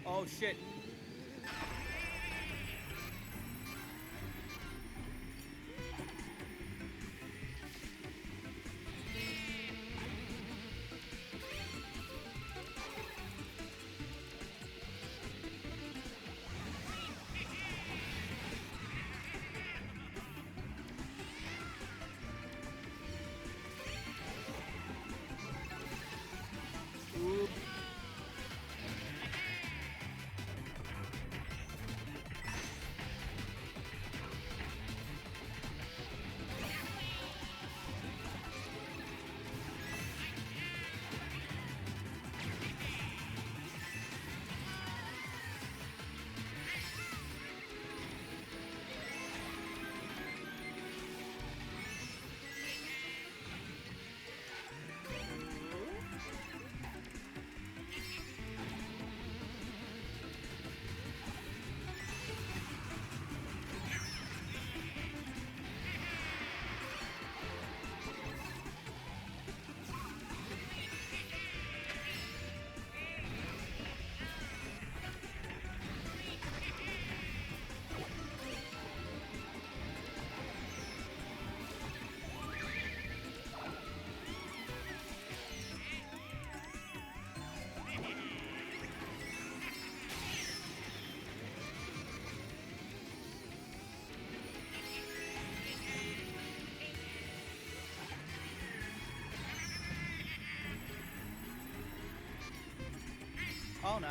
Oh shit. Ooh. Oh no.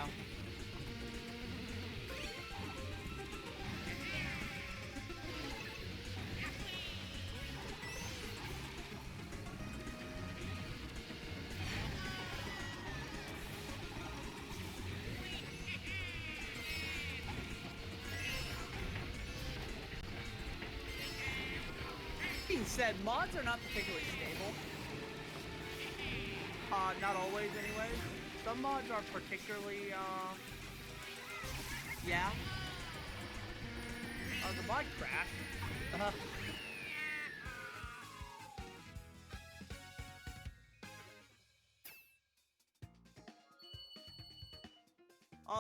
Being said, mods are not particularly stable. Not always anyways. Some mods are particularly, yeah. The mod crashed.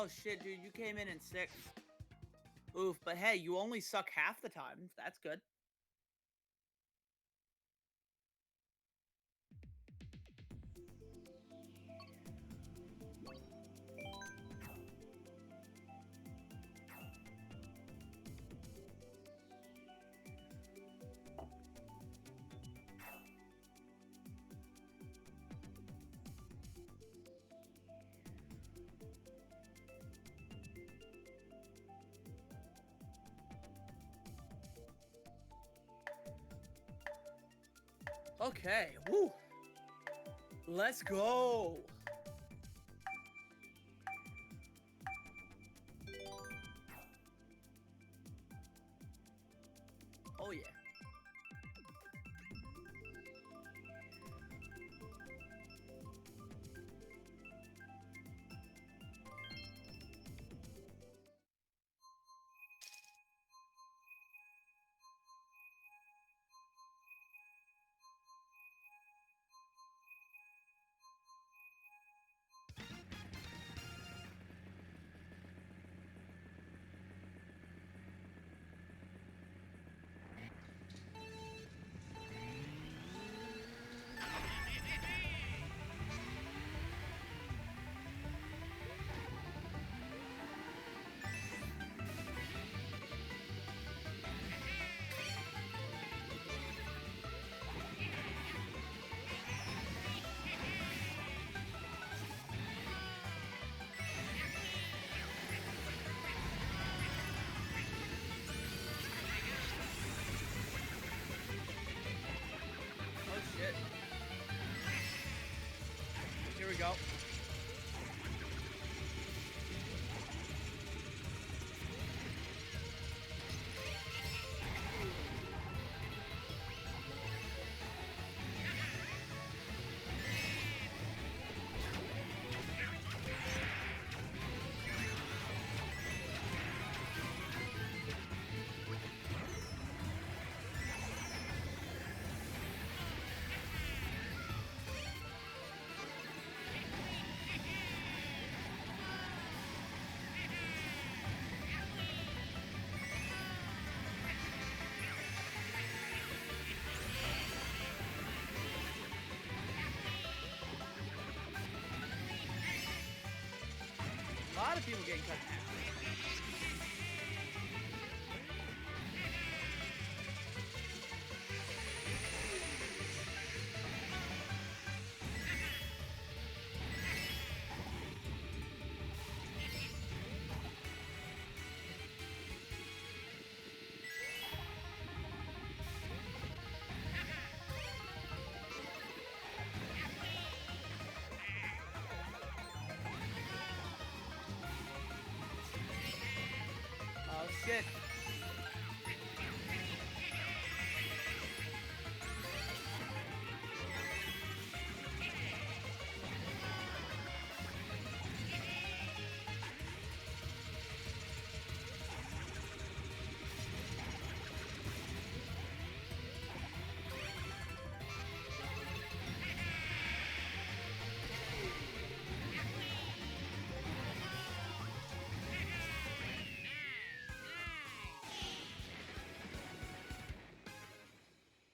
Oh shit, dude, you came in 6th. Oof, but hey, you only suck half the time. That's good. Okay, woo. Let's go. Oh yeah. Oh shit. Here we go. A lot of people getting cut in half. Oh shit.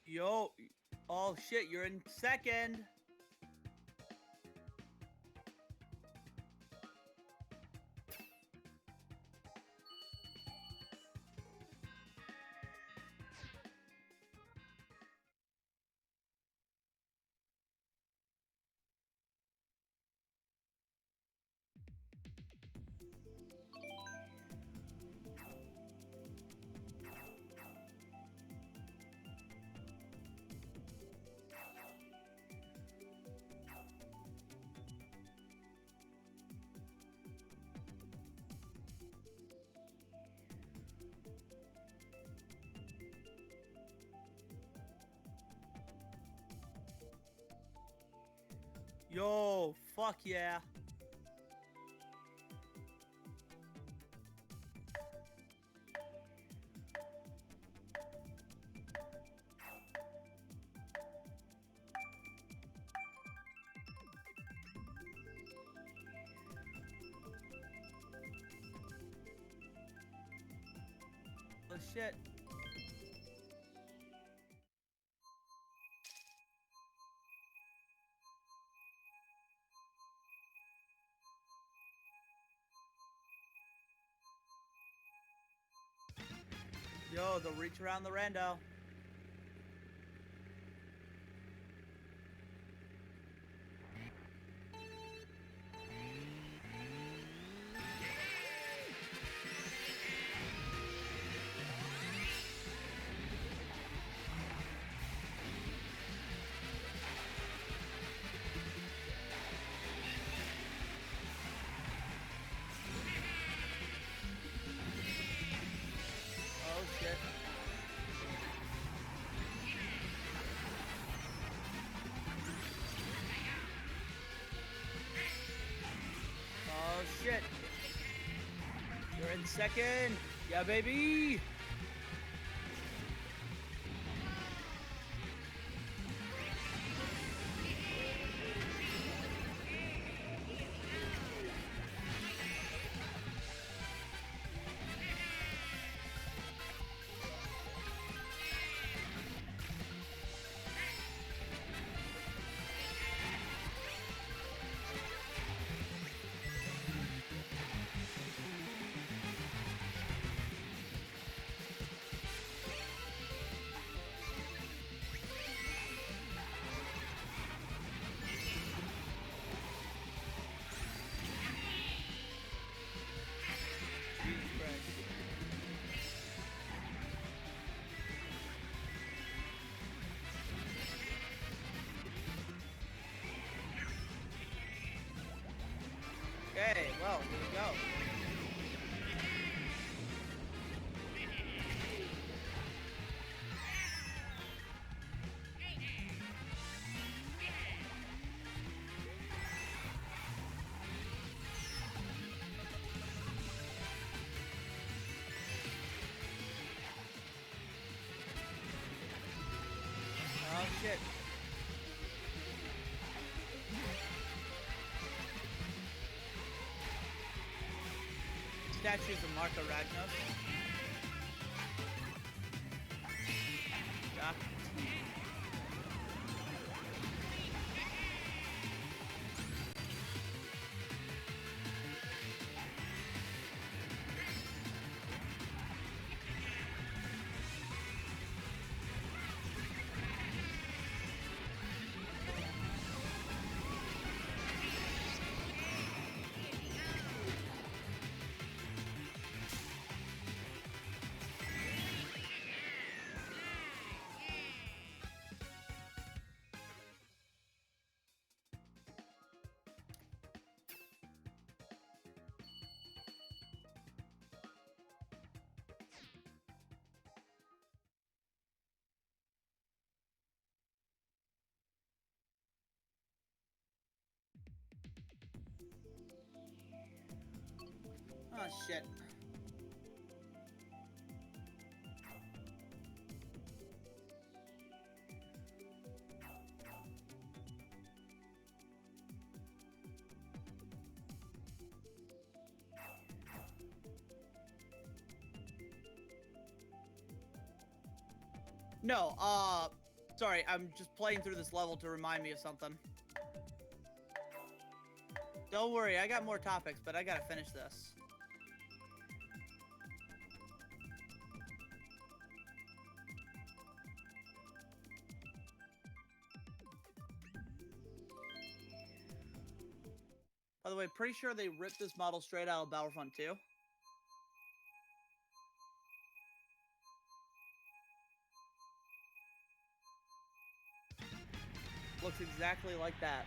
Yo. Oh shit, you're in 2nd. Yo, fuck yeah. Holy shit. Yo, the reach around the rando. Oh shit. Oh shit. You're in second. Yeah, baby. Jesus Christ. Okay, well, here we go. Oh shit. Statues of Martha Ragnos. Doc T. Oh shit. No, sorry, I'm just playing through this level to remind me of something. Don't worry, I got more topics, but I gotta finish this. By the way, pretty sure they ripped this model straight out of Battlefront 2. Looks exactly like that.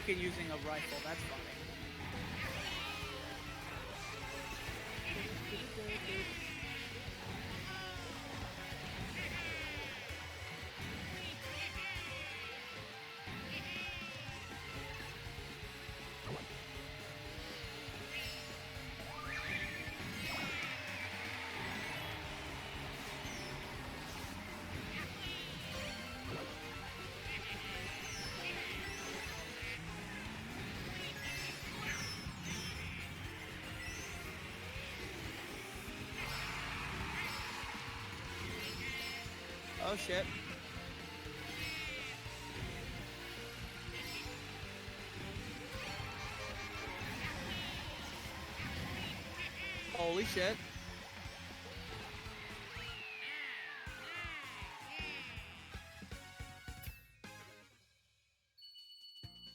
Anakin using a rifle. That's funny. Oh shit. Holy shit.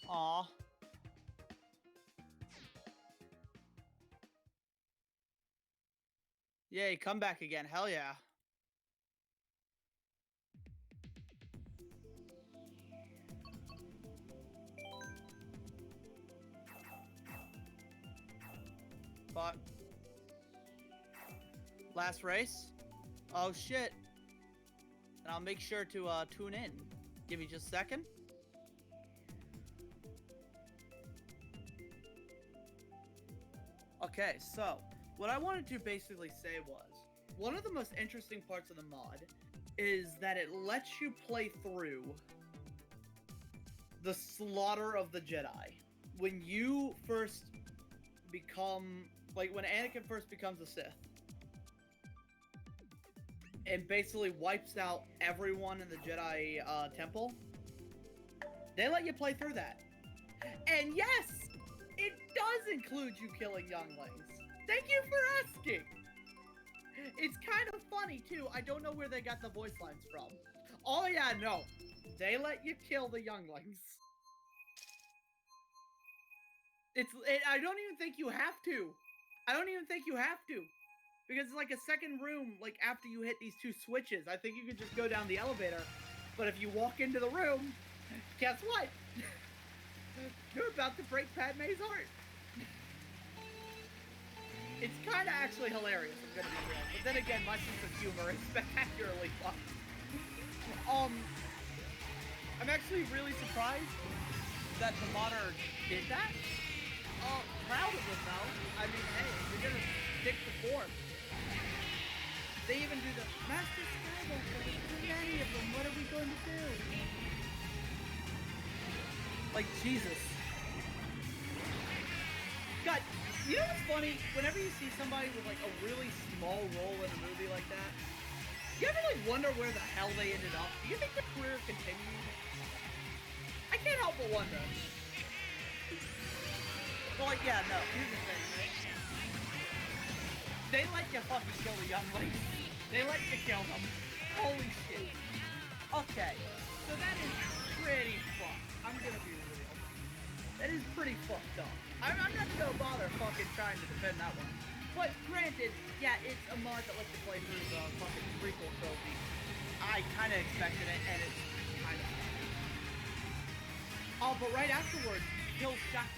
Aw. Yay, come back again. Hell yeah. But last race? Oh shit. And I'll make sure to tune in. Give me just a second. Okay, so what I wanted to basically say was one of the most interesting parts of the mod is that it lets you play through the slaughter of the Jedi. When you first become, like when Anakin first becomes a Sith and basically wipes out everyone in the Jedi temple, they let you play through that. And yes, it does include you killing younglings. Thank you for asking. It's kind of funny too. I don't know where they got the voice lines from. Oh yeah, no. They let you kill the younglings. I don't even think you have to. I don't even think you have to. Because it's like a second room, like after you hit these two switches. I think you could just go down the elevator. But if you walk into the room, guess what? You're about to break Padme's heart. It's kind of actually hilarious, I'm gonna be real. But then again, my sense of humor is spectacularly fucked. I'm actually really surprised that the modder did that. Proud of them though. I mean, hey, you're gonna stick to form. They even do the Master Skywalker. There's too many of them. What are we going to do? Like Jesus. God, you know what's funny? Whenever you see somebody with like a really small role in a movie like that, you ever like wonder where the hell they ended up? Do you think their career continued? I can't help but wonder. But like, yeah, no. Here's the thing, right? They let you fucking kill the younglings. They let you kill them. Holy shit. Okay, so that is pretty fucked. I'm gonna be real. That is pretty fucked up. I'm not gonna bother fucking trying to defend that one. But granted, yeah, it's a mod that lets you play through the fucking prequel trophy. I kind of expected it, and it's kind of. Oh, but right afterwards, you kill Shaq.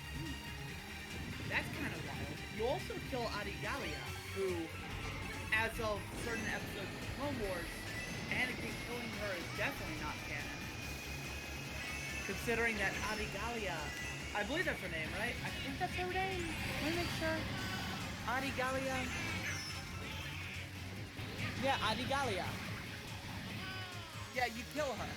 That's kind of wild. You also kill Adigalia, who, as of certain episodes of Clone Wars, Anakin killing her is definitely not canon. Considering that Adigalia, I believe that's her name, right? I think that's her name. Let me make sure. Adigalia. Yeah, Adigalia. Yeah, you kill her.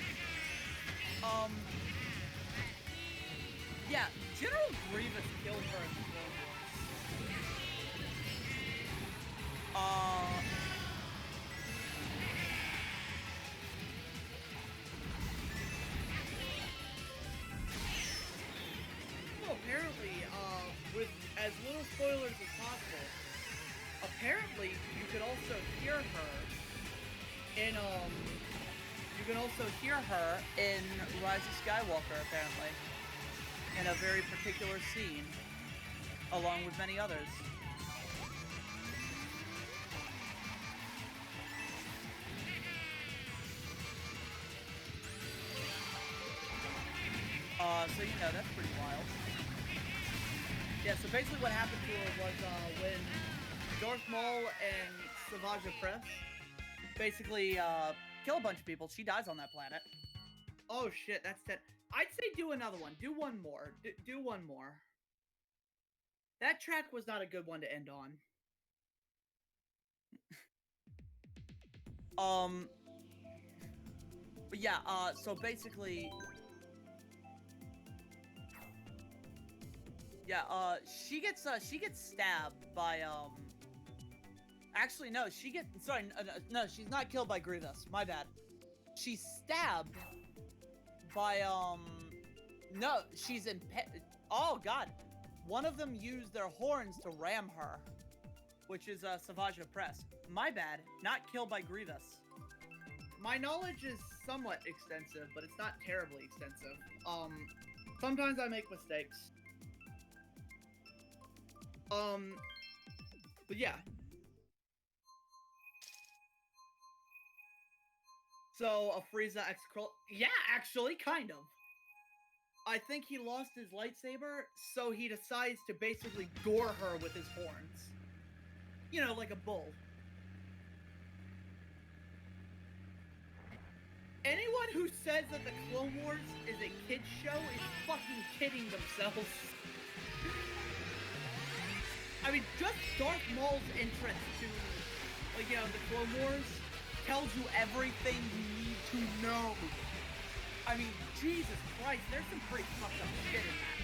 Yeah, General Grievous killed her in the Clone Wars. Well, apparently, with as little spoilers as possible, apparently you could also hear her in, you can also hear her in Rise of Skywalker, apparently. In a very particular scene, along with many others. So you know, that's pretty wild. Yeah, so basically what happened to her was when Darth Maul and Savage Press basically kill a bunch of people, she dies on that planet. Oh shit, that's 10. I'd say do another one. Do one more. Do one more. That track was not a good one to end on. But yeah, so basically, yeah, she gets stabbed by, actually, no, no, she's not killed by Grievous, my bad. She's stabbed by, no, she's oh god, one of them used their horns to ram her, which is, Savage Press. My bad, not killed by Grievous. My knowledge is somewhat extensive, but it's not terribly extensive. Sometimes I make mistakes. But yeah. So, a Frieza yeah, actually, kind of. I think he lost his lightsaber, so he decides to basically gore her with his horns. You know, like a bull. Anyone who says that the Clone Wars is a kid's show is fucking kidding themselves. I mean, just Darth Maul's entrance to, like, you know, the Clone Wars tells you everything you need to know. I mean, Jesus Christ, there's some pretty fucked up shit in that.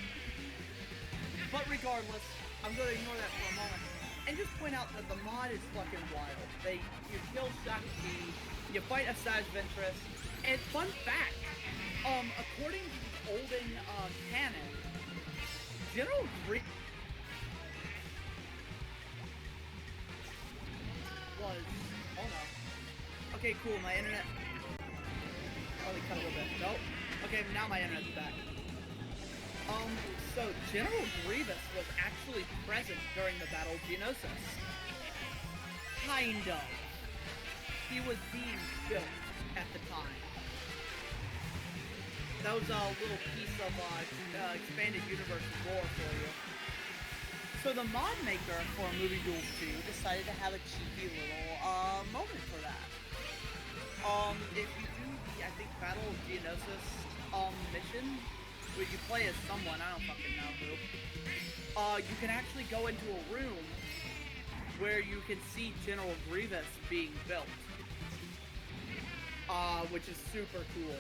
But regardless, I'm gonna ignore that for a moment and just point out that the mod is fucking wild. You kill Shakti, you fight Asajj Ventress, and fun fact, according to the olden canon, General Grievous was, oh no. Okay, cool, my internet probably cut a little bit. Nope. Okay, now my internet's back. So General Grievous was actually present during the Battle of Geonosis. Kind of. He was being built at the time. That was a little piece of expanded universe lore for you. So the mod maker for Movie Duels 2 decided to have a cheeky little moment for that. If you do the, I think, Battle of Geonosis mission, where you play as someone, I don't fucking know who, you can actually go into a room where you can see General Grievous being built. Which is super cool.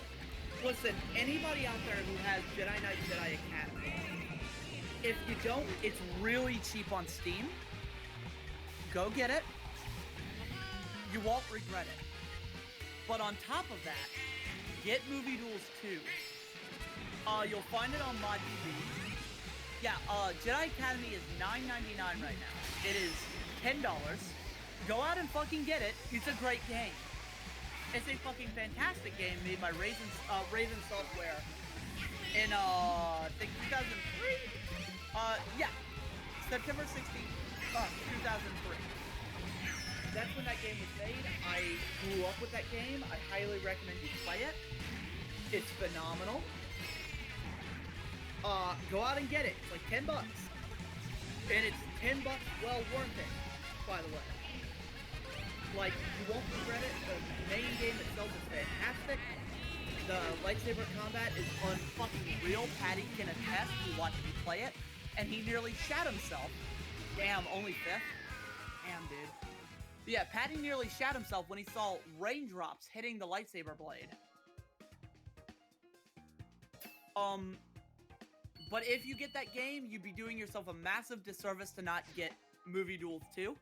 Listen, anybody out there who has Jedi Knight Jedi Academy, if you don't, it's really cheap on Steam. Go get it. You won't regret it. But on top of that, get Movie Duels 2. You'll find it on ModDB. Yeah, Jedi Academy is $9.99 right now. It is $10. Go out and fucking get it. It's a great game. It's a fucking fantastic game made by Raven Software in, I think 2003? Yeah. September 16th, 2003. That's when that game was made. I grew up with that game. I highly recommend you play it. It's phenomenal. Go out and get it. It's like $10. And it's $10 well worth it, by the way. Like, you won't regret it. The main game itself is fantastic. The lightsaber combat is unfucking real. Paddy can attest. He watched me play it, and he nearly shat himself. Damn, only 5th? Damn, dude. But yeah, Paddy nearly shat himself when he saw raindrops hitting the lightsaber blade. But if you get that game, you'd be doing yourself a massive disservice to not get Movie Duels 2.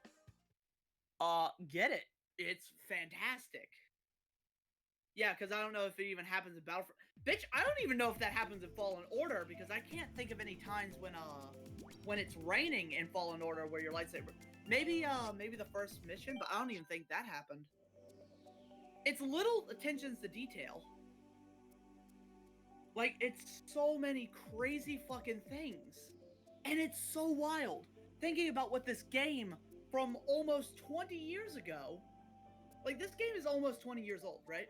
Get it. It's fantastic. Yeah, because I don't know if it even happens in Battlefront. Bitch, I don't even know if that happens in Fallen Order, because I can't think of any times when it's raining in Fallen Order where your lightsaber... Maybe the first mission, but I don't even think that happened. It's little attentions to detail. Like, it's so many crazy fucking things. And it's so wild. Thinking about what this game from almost 20 years ago... Like, this game is almost 20 years old, right?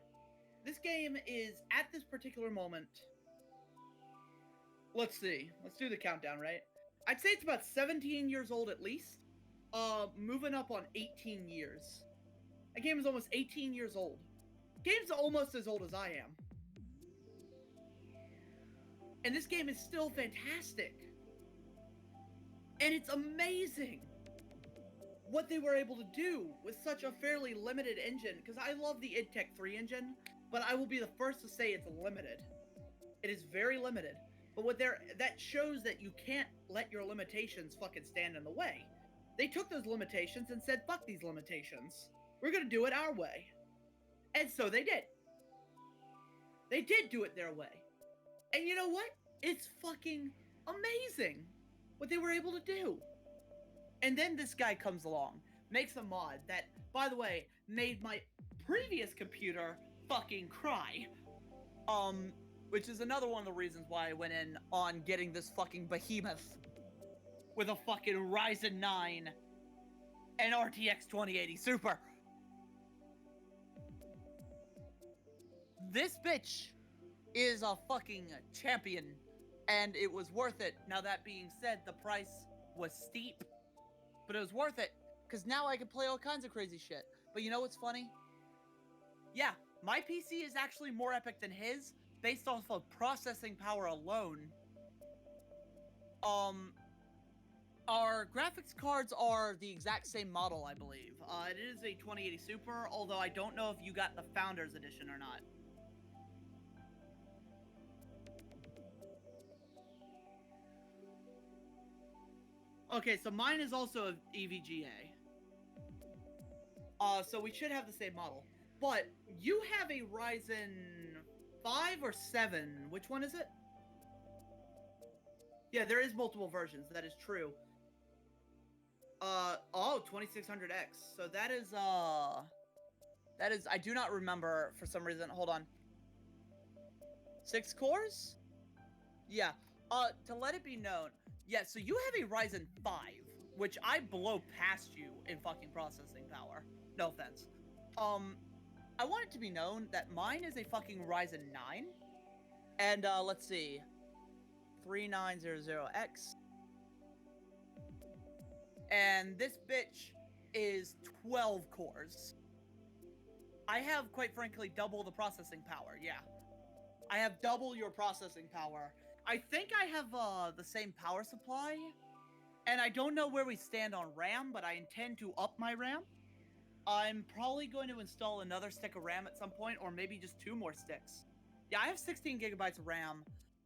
This game is, at this particular moment, let's see. Let's do the countdown, right? I'd say it's about 17 years old at least. Moving up on 18 years. That game is almost 18 years old. Game's almost as old as I am. And this game is still fantastic. And it's amazing what they were able to do with such a fairly limited engine. Because I love the id Tech 3 engine, but I will be the first to say it's limited. It is very limited. But that shows that you can't let your limitations fucking stand in the way. They took those limitations and said, fuck these limitations. We're gonna do it our way. And so they did. They did do it their way. And you know what? It's fucking amazing what they were able to do. And then this guy comes along, makes a mod that, by the way, made my previous computer fucking cry. Which is another one of the reasons why I went in on getting this fucking behemoth with a fucking Ryzen 9 and RTX 2080 Super. This bitch is a fucking champion, and it was worth it. Now, that being said, the price was steep, but it was worth it, because now I can play all kinds of crazy shit. But you know what's funny? Yeah, my PC is actually more epic than his, based off of processing power alone. Our graphics cards are the exact same model, I believe. It is a 2080 Super, although I don't know if you got the Founders Edition or not. Okay, so mine is also an EVGA. So we should have the same model. But you have a Ryzen 5 or 7. Which one is it? Yeah, there is multiple versions. That is true. 2600X. So that is, I do not remember for some reason. Hold on. 6 cores? Yeah. To let it be known, yeah, so you have a Ryzen 5, which I blow past you in fucking processing power. No offense. I want it to be known that mine is a fucking Ryzen 9. And, let's see. 3900X. And this bitch is 12 cores. I have, quite frankly, double the processing power, yeah. I have double your processing power. I think I have, the same power supply. And I don't know where we stand on RAM, but I intend to up my RAM. I'm probably going to install another stick of RAM at some point, or maybe just 2 more sticks. Yeah, I have 16 gigabytes of RAM.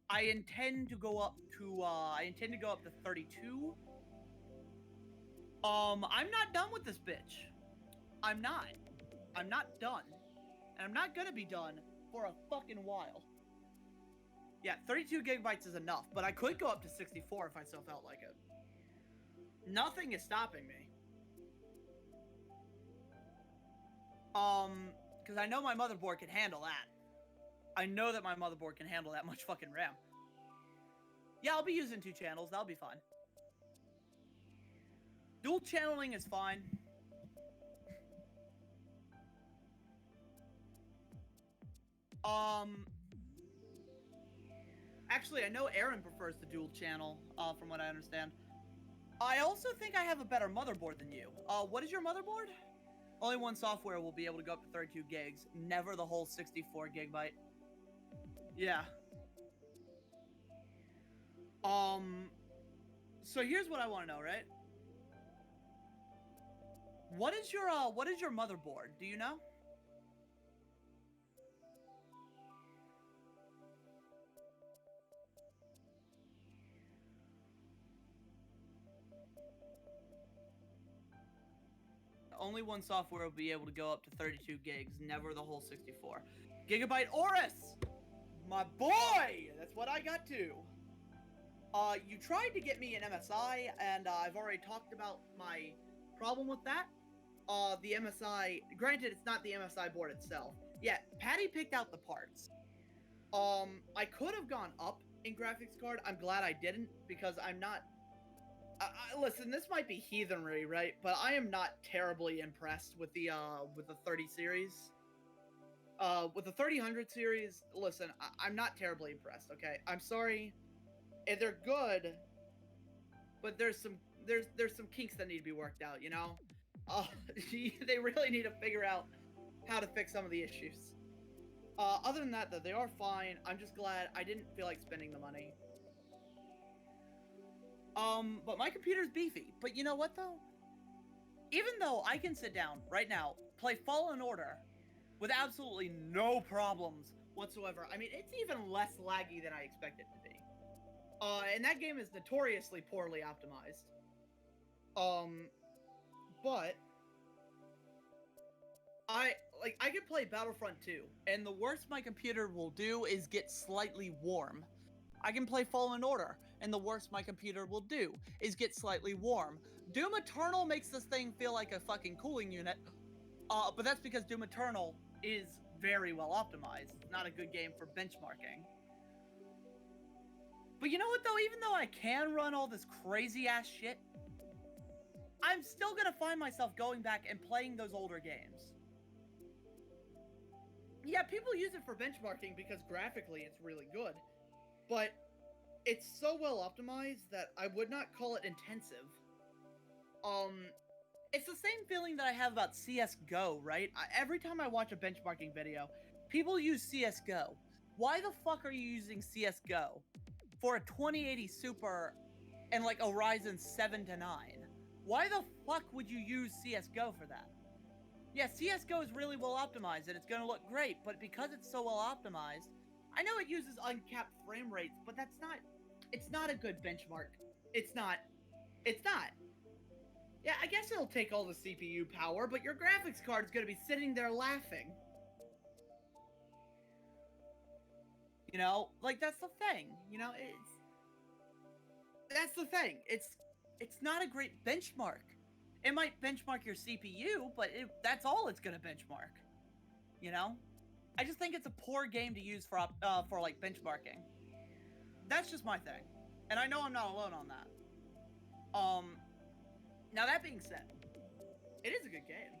I intend to go up to 32. I'm not done with this bitch. I'm not done. And I'm not gonna be done for a fucking while. Yeah, 32 gigabytes is enough, but I could go up to 64 if I so felt like it. Nothing is stopping me. Because I know my motherboard can handle that. I know that my motherboard can handle that much fucking RAM. Yeah, I'll be using 2 channels. That'll be fine. Dual channeling is fine. Actually, I know Aaron prefers the dual channel, from what I understand. I also think I have a better motherboard than you. What is your motherboard? Only one software will be able to go up to 32 gigs, never the whole 64 gigabyte. Yeah. So here's what I want to know, right? What is your motherboard? Do you know? Only one software will be able to go up to 32 gigs, never the whole 64. Gigabyte Oris! My boy! That's what I got to. You tried to get me an MSI, and I've already talked about my problem with that. The MSI, granted, it's not the MSI board itself. Yeah, Paddy picked out the parts. I could have gone up in graphics card. I'm glad I didn't, because I'm not... listen, this might be heathenry, right? But I am not terribly impressed with the 30 series. With the 3000 series, listen, I'm not terribly impressed, okay? I'm sorry. and they're good, but there's some kinks that need to be worked out. You know, they really need to figure out how to fix some of the issues. Other than that, though, they are fine. I'm just glad I didn't feel like spending the money. But my computer's beefy. But you know what, though? Even though I can sit down right now, play Fallen Order with absolutely no problems whatsoever. I mean, it's even less laggy than I expected it to be. And that game is notoriously poorly optimized. But I can play Battlefront 2, and the worst my computer will do is get slightly warm. I can play Fallen Order, and the worst my computer will do is get slightly warm. Doom Eternal makes this thing feel like a fucking cooling unit, but that's because Doom Eternal is very well optimized. It's not a good game for benchmarking. But you know what, though? Even though I can run all this crazy-ass shit, I'm still gonna find myself going back and playing those older games. Yeah, people use it for benchmarking because graphically it's really good. But it's so well optimized that I would not call it intensive. It's the same feeling that I have about CSGO, right? Every time I watch a benchmarking video, people use CSGO. Why the fuck are you using CSGO for a 2080 Super and like a Ryzen 7 to 9? Why the fuck would you use CSGO for that? Yeah, CSGO is really well optimized and it's gonna look great, but because it's so well optimized, I know it uses uncapped frame rates, but it's not a good benchmark. It's not. Yeah, I guess it'll take all the CPU power, but your graphics card's gonna be sitting there laughing. You know, like that's the thing. You know, that's the thing. It's not a great benchmark. It might benchmark your CPU, but that's all it's gonna benchmark. You know, I just think it's a poor game to use for like benchmarking. That's just my thing, and I know I'm not alone on that. Now that being said, it is a good game.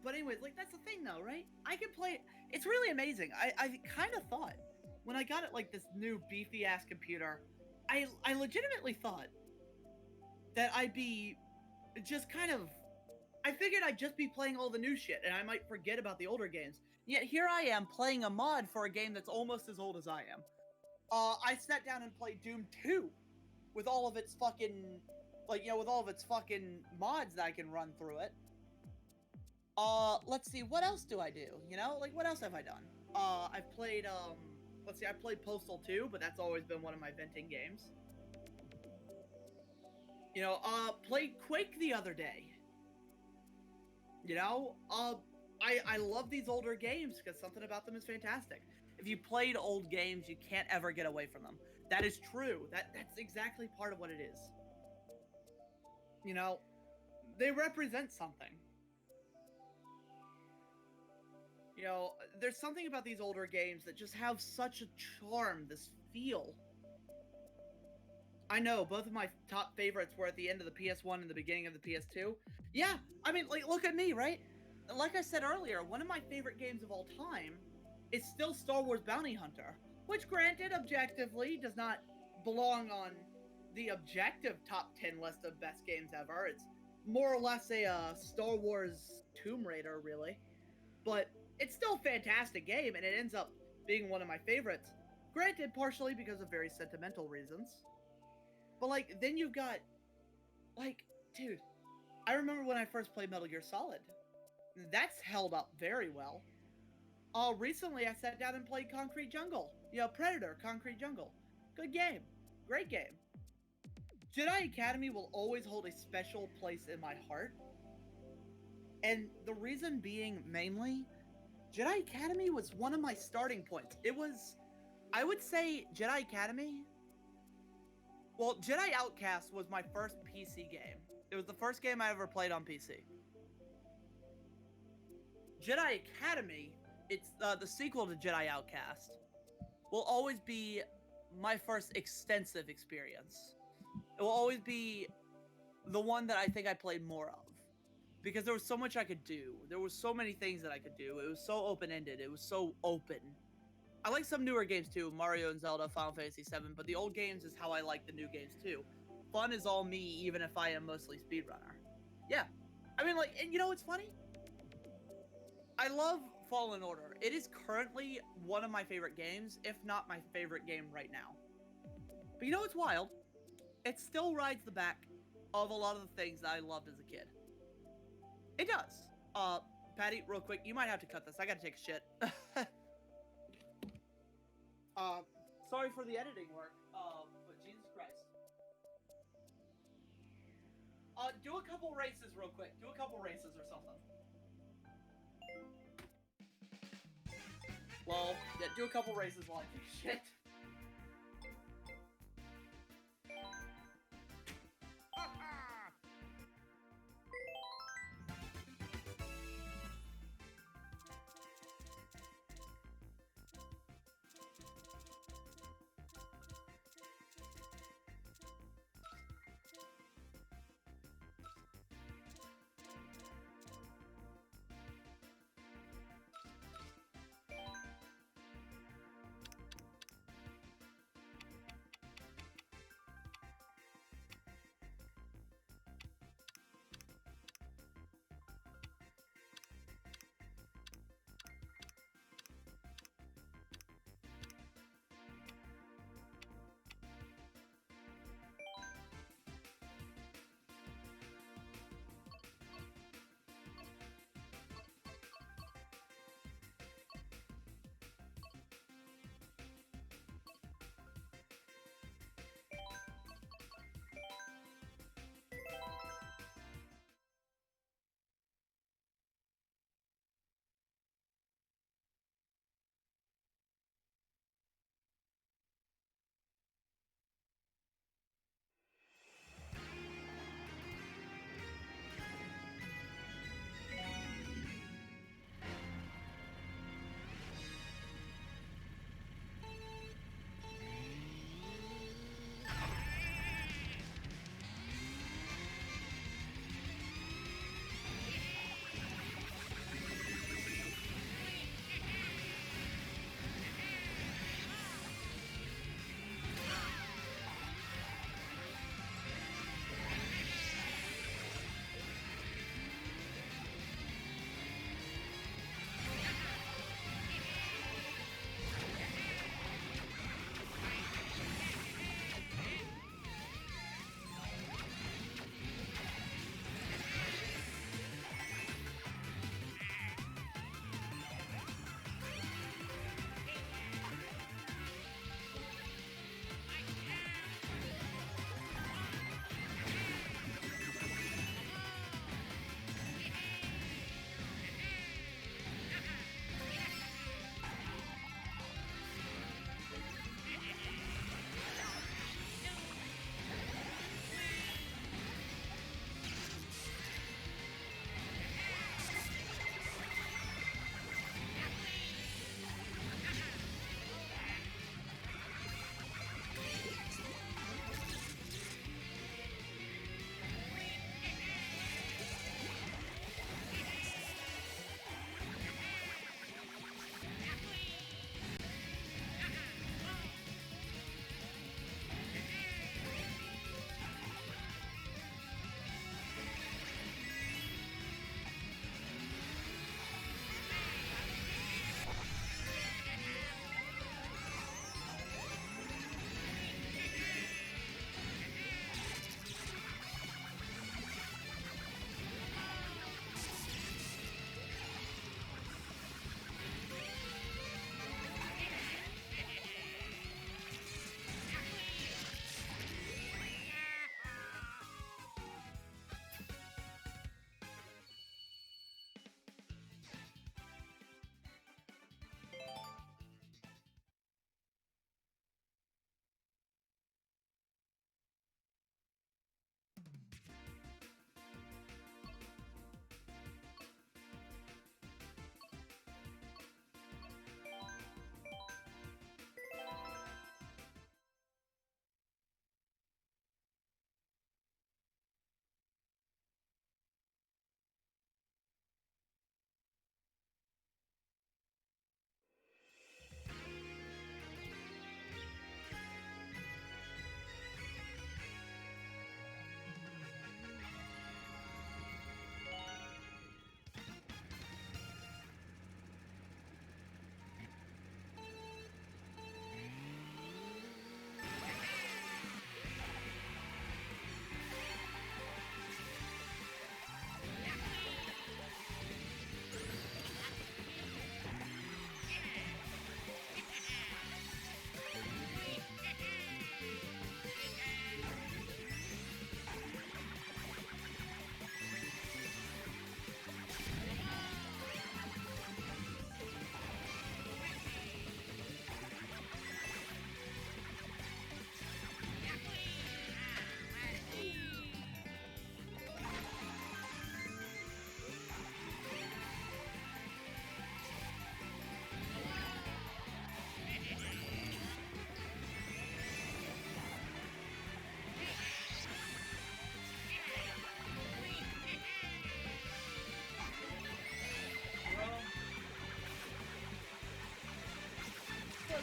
But anyways, like that's the thing though, right? I can play it. It's really amazing. I kind of thought when I got it like this new beefy ass computer, I legitimately thought that I'd be just kind of. I figured I'd just be playing all the new shit and I might forget about the older games. Yet here I am playing a mod for a game that's almost as old as I am. I sat down and played Doom 2 with all of its fucking, like, you know, with all of its fucking mods that I can run through it. Let's see, what else do I do? You know, like, what else have I done? I've played, let's see, I played Postal 2, but that's always been one of my venting games. You know, played Quake the other day. You know, I love these older games because something about them is fantastic. If you played old games, you can't ever get away from them. That is true. That's exactly part of what it is. You know, they represent something. You know, there's something about these older games that just have such a charm, this feel. I know, both of my top favorites were at the end of the PS1 and the beginning of the PS2. Yeah, I mean, like, look at me, right? Like I said earlier, one of my favorite games of all time is still Star Wars Bounty Hunter, which, granted, objectively does not belong on the objective top 10 list of best games ever. It's more or less a Star Wars Tomb Raider, really. But it's still a fantastic game, and it ends up being one of my favorites. Granted, partially because of very sentimental reasons. But, like, then you've got, like, dude, I remember when I first played Metal Gear Solid. That's held up very well. Recently I sat down and played Concrete Jungle. You know, Predator, Concrete Jungle. Good game. Great game. Jedi Academy will always hold a special place in my heart. And the reason being, mainly, Jedi Academy was one of my starting points. It was, I would say, Jedi Academy. Well, Jedi Outcast was my first PC game. It was the first game I ever played on PC. Jedi Academy, it's the sequel to Jedi Outcast, will always be my first extensive experience. It will always be the one that I think I played more of. Because there was so much I could do. There was so many things that I could do. It was so open-ended. It was so open. I like some newer games too, Mario and Zelda, Final Fantasy VII, but the old games is how I like the new games too. Fun is all me, even if I am mostly speedrunner. Yeah. I mean, like, and you know what's funny? I love Fallen Order. It is currently one of my favorite games, if not my favorite game right now. But you know what's wild? It still rides the back of a lot of the things that I loved as a kid. It does. Paddy, real quick, you might have to cut this. I gotta take a shit. Sorry for the editing work, but Jesus Christ. Do a couple races real quick. Do a couple races or something. Well, yeah, do a couple races while I take a shit.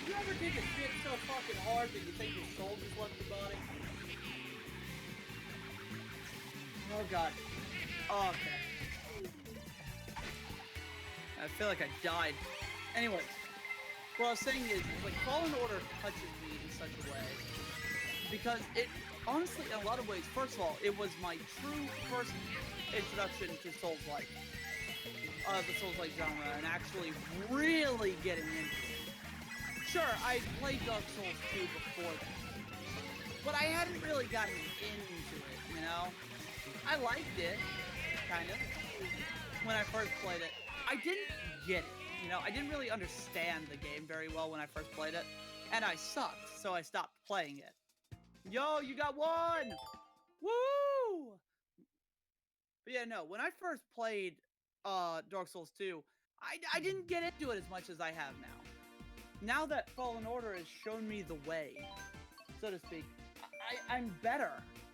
You ever take a shit so fucking hard that you think your soul just left your body? Oh god. Oh, okay. I feel like I died. Anyways, what I was saying is, like, Fallen Order touches me in such a way. Because it, honestly, in a lot of ways, first of all, it was my true first introduction to Souls-like. The Souls-like genre, and actually really getting into it. Sure, I played Dark Souls 2 before that. But I hadn't really gotten into it, you know? I liked it, kind of, when I first played it. I didn't get it, you know? I didn't really understand the game very well when I first played it. And I sucked, so I stopped playing it. Yo, you got one! Woo! But yeah, no, when I first played Dark Souls 2, I didn't get into it as much as I have now. Now that Fallen Order has shown me the way, so to speak, I'm better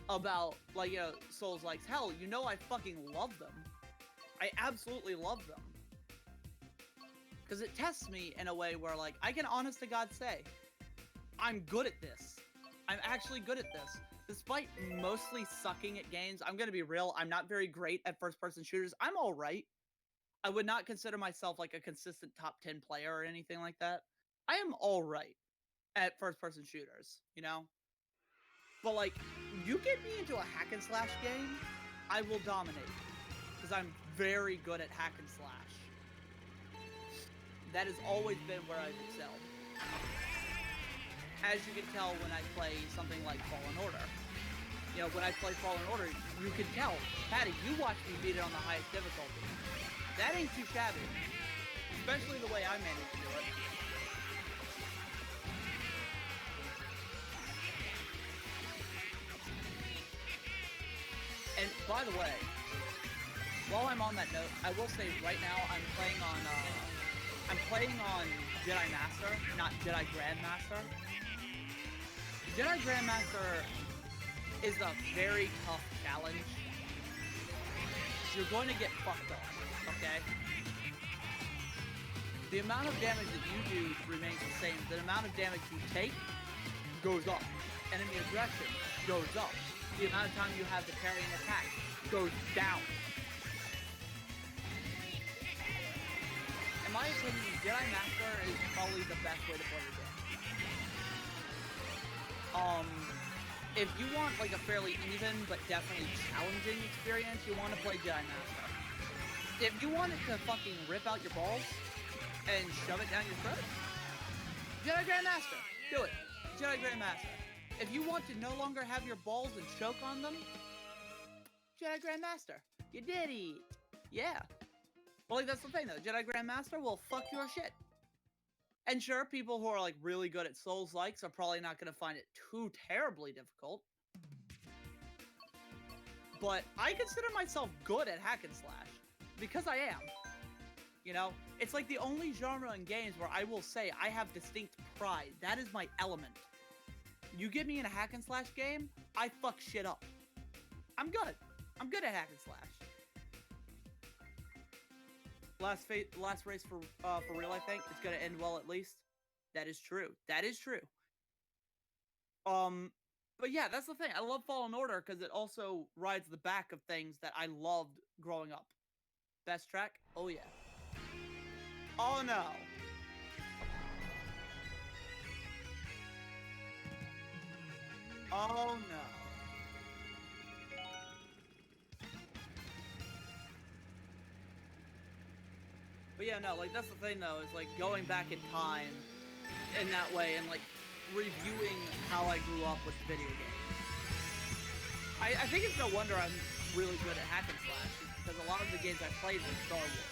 about, like, you know, Souls-likes. Hell, you know I fucking love them. I absolutely love them. Because it tests me in a way where, like, I can honest to God say, I'm good at this. I'm actually good at this. Despite mostly sucking at games, I'm gonna be real, I'm not very great at first-person shooters. I'm alright. I would not consider myself, like, a consistent top 10 player or anything like that. I am alright at first-person shooters, you know? But, like, you get me into a hack-and-slash game, I will dominate. Because I'm very good at hack-and-slash. That has always been where I've excelled. As you can tell when I play something like Fallen Order. You know, when I play Fallen Order, you can tell. Paddy, you watched me beat it on the highest difficulty. That ain't too shabby. Especially the way I managed to do it. And by the way, while I'm on that note, I will say right now I'm playing on Jedi Master, not Jedi Grandmaster. Jedi Grandmaster is a very tough challenge. You're going to get fucked up, okay? The amount of damage that you do remains the same. The amount of damage you take goes up. Enemy aggression goes up. The amount of time you have to parry an attack goes down. In my opinion, Jedi Master is probably the best way to play the game. If you want like a fairly even but definitely challenging experience, you want to play Jedi Master. If you want it to fucking rip out your balls and shove it down your throat, Jedi Grandmaster, do it. Jedi Grandmaster. If you want to no longer have your balls and choke on them, Jedi Grandmaster. You did it. Yeah. Well, like, that's the thing, though. Jedi Grandmaster will fuck your shit. And sure, people who are, like, really good at Souls-likes are probably not going to find it too terribly difficult. But I consider myself good at hack and slash. Because I am. You know? It's like the only genre in games where I will say I have distinct pride. That is my element. You get me in a hack and slash game, I fuck shit up. I'm good. I'm good at hack and slash. Last race for real, I think. It's gonna end well at least. That is true. That is true. But yeah, that's the thing. I love Fallen Order because it also rides the back of things that I loved growing up. Best track? Oh yeah. Oh no. Oh no. But yeah, no, like, that's the thing, though, is, like, going back in time in that way and, like, reviewing how I grew up with video games. I think it's no wonder I'm really good at hack and slash, because a lot of the games I played were Star Wars.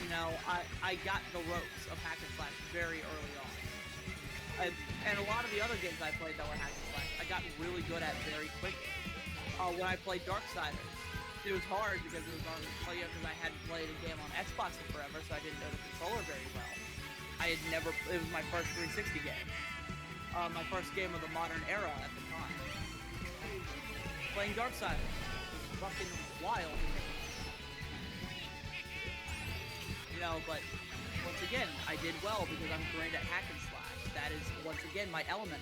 You know, I got the ropes of hack and slash very early on. And a lot of the other games I played that were hack and slash, I got really good at very quickly. When I played Darksiders, it was hard because it was on, because I hadn't played a game on Xbox in forever, so I didn't know the controller very well. It was my first 360 game. My first game of the modern era at the time. Playing Darksiders was fucking wild. You know, but once again, I did well because I'm great at hack and slash. that is once again my element.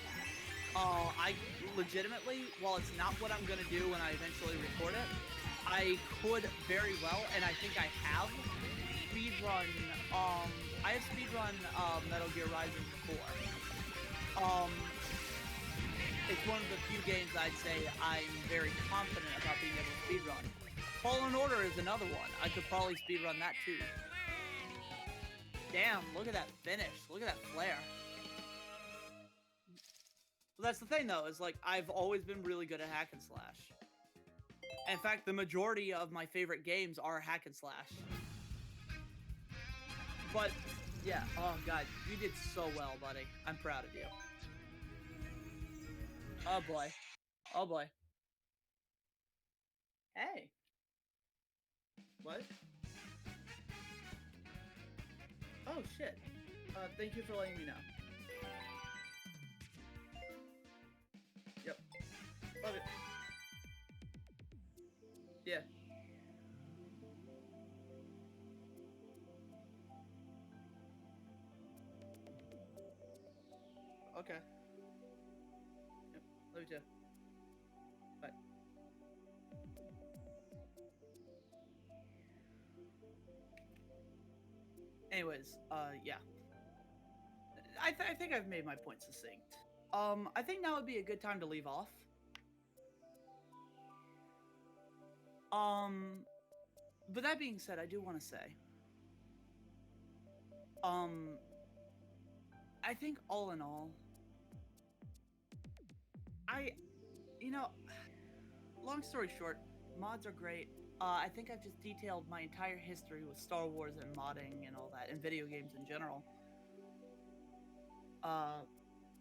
I legitimately, while it's not what I'm gonna do when I eventually record it, I could very well, and I think I have speedrun. I have speedrun Metal Gear Rising before. It's one of the few games I'd say I'm very confident about being able to speedrun. Fallen Order is another one. I could probably speedrun that too. Damn, look at that finish. Look at that flare. Well, that's the thing though, is like, I've always been really good at hack and slash. In fact, the majority of my favorite games are hack and slash. But, yeah, oh god, you did so well, buddy. I'm proud of you. Oh boy. Oh boy. Hey. What? Oh shit. Thank you for letting me know. Yep. Love it. Yeah. Okay. Yep. Love you too. Bye. Anyways, yeah. I think I've made my point succinct. I think now would be a good time to leave off. But that being said, I do want to say, I think all in all, long story short, mods are great. I think I've just detailed my entire history with Star Wars and modding and all that, and video games in general.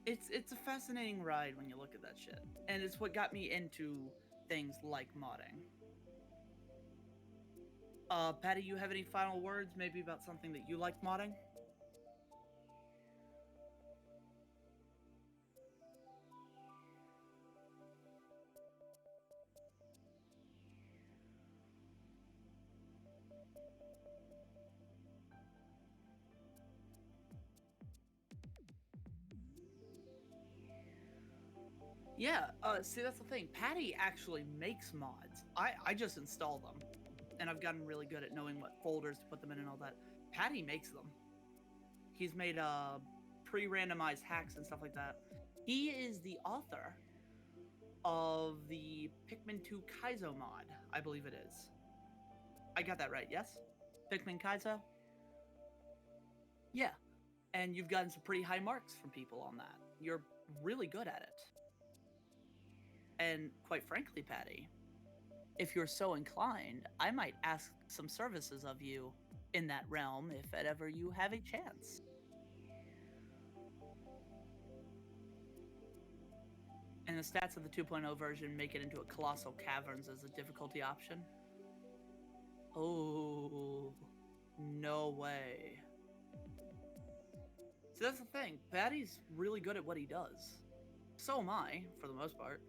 It's a fascinating ride when you look at that shit, and it's what got me into things like modding. Patty, you have any final words, maybe about something that you like modding? Yeah, see, that's the thing. Patty actually makes mods. I just install them, and I've gotten really good at knowing what folders to put them in and all that. Patty makes them. He's made pre-randomized hacks and stuff like that. He is the author of the Pikmin 2 Kaizo mod, I believe it is. I got that right, yes? Pikmin Kaizo? Yeah, and you've gotten some pretty high marks from people on that. You're really good at it. And quite frankly, Patty, if you're so inclined, I might ask some services of you in that realm if ever you have a chance. And the stats of the 2.0 version make it into a Colossal Caverns as a difficulty option. Oh, no way. So that's the thing. Patty's really good at what he does. So am I, for the most part.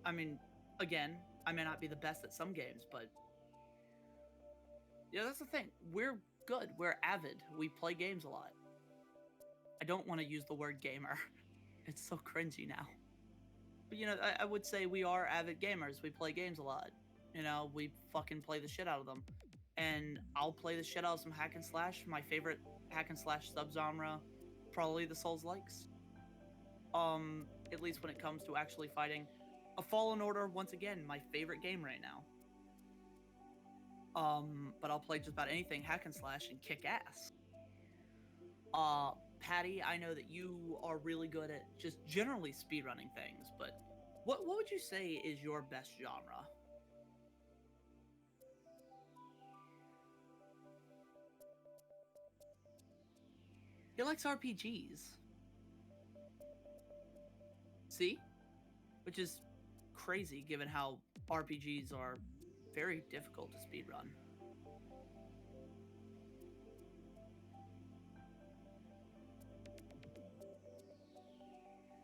I mean, again, I may not be the best at some games, but yeah, that's the thing. We're good. We're avid. We play games a lot. I don't want to use the word gamer. It's so cringy now. But, I would say we are avid gamers. We play games a lot. We fucking play the shit out of them. And I'll play the shit out of some hack and slash. My favorite hack and slash subgenre, probably the Souls-likes. At least when it comes to actually fighting. A Fallen Order, once again, my favorite game right now. But I'll play just about anything hack and slash and kick ass. Patty, I know that you are really good at just generally speedrunning things, but what would you say is your best genre? He likes RPGs. See? Which is crazy given how RPGs are very difficult to speedrun.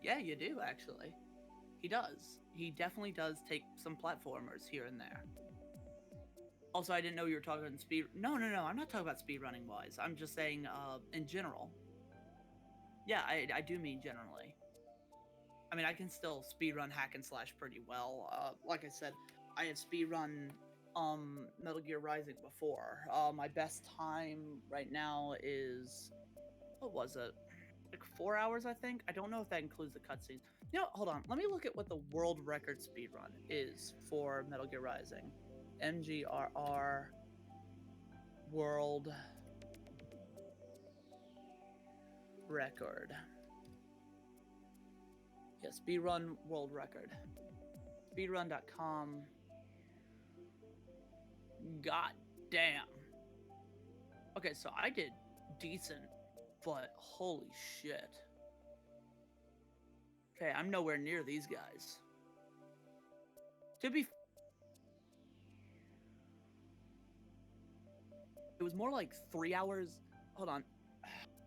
Yeah, you do, actually. He does. He definitely does take some platformers here and there. Also, I didn't know you were talking speed... No, I'm not talking about speedrunning-wise. I'm just saying, in general. Yeah, I do mean generally. I mean, I can still speedrun hack and slash pretty well. Like I said, I have speedrun Metal Gear Rising before. My best time right now is, what was it? Like 4 hours, I think. I don't know if that includes the cutscenes. You know, hold on. Let me look at what the world record speedrun is for Metal Gear Rising. MGRR world record. Yeah, speedrun world record. Speedrun.com. God damn. Okay, so I did decent, but holy shit. Okay, I'm nowhere near these guys. To be, it was more like 3 hours. Hold on.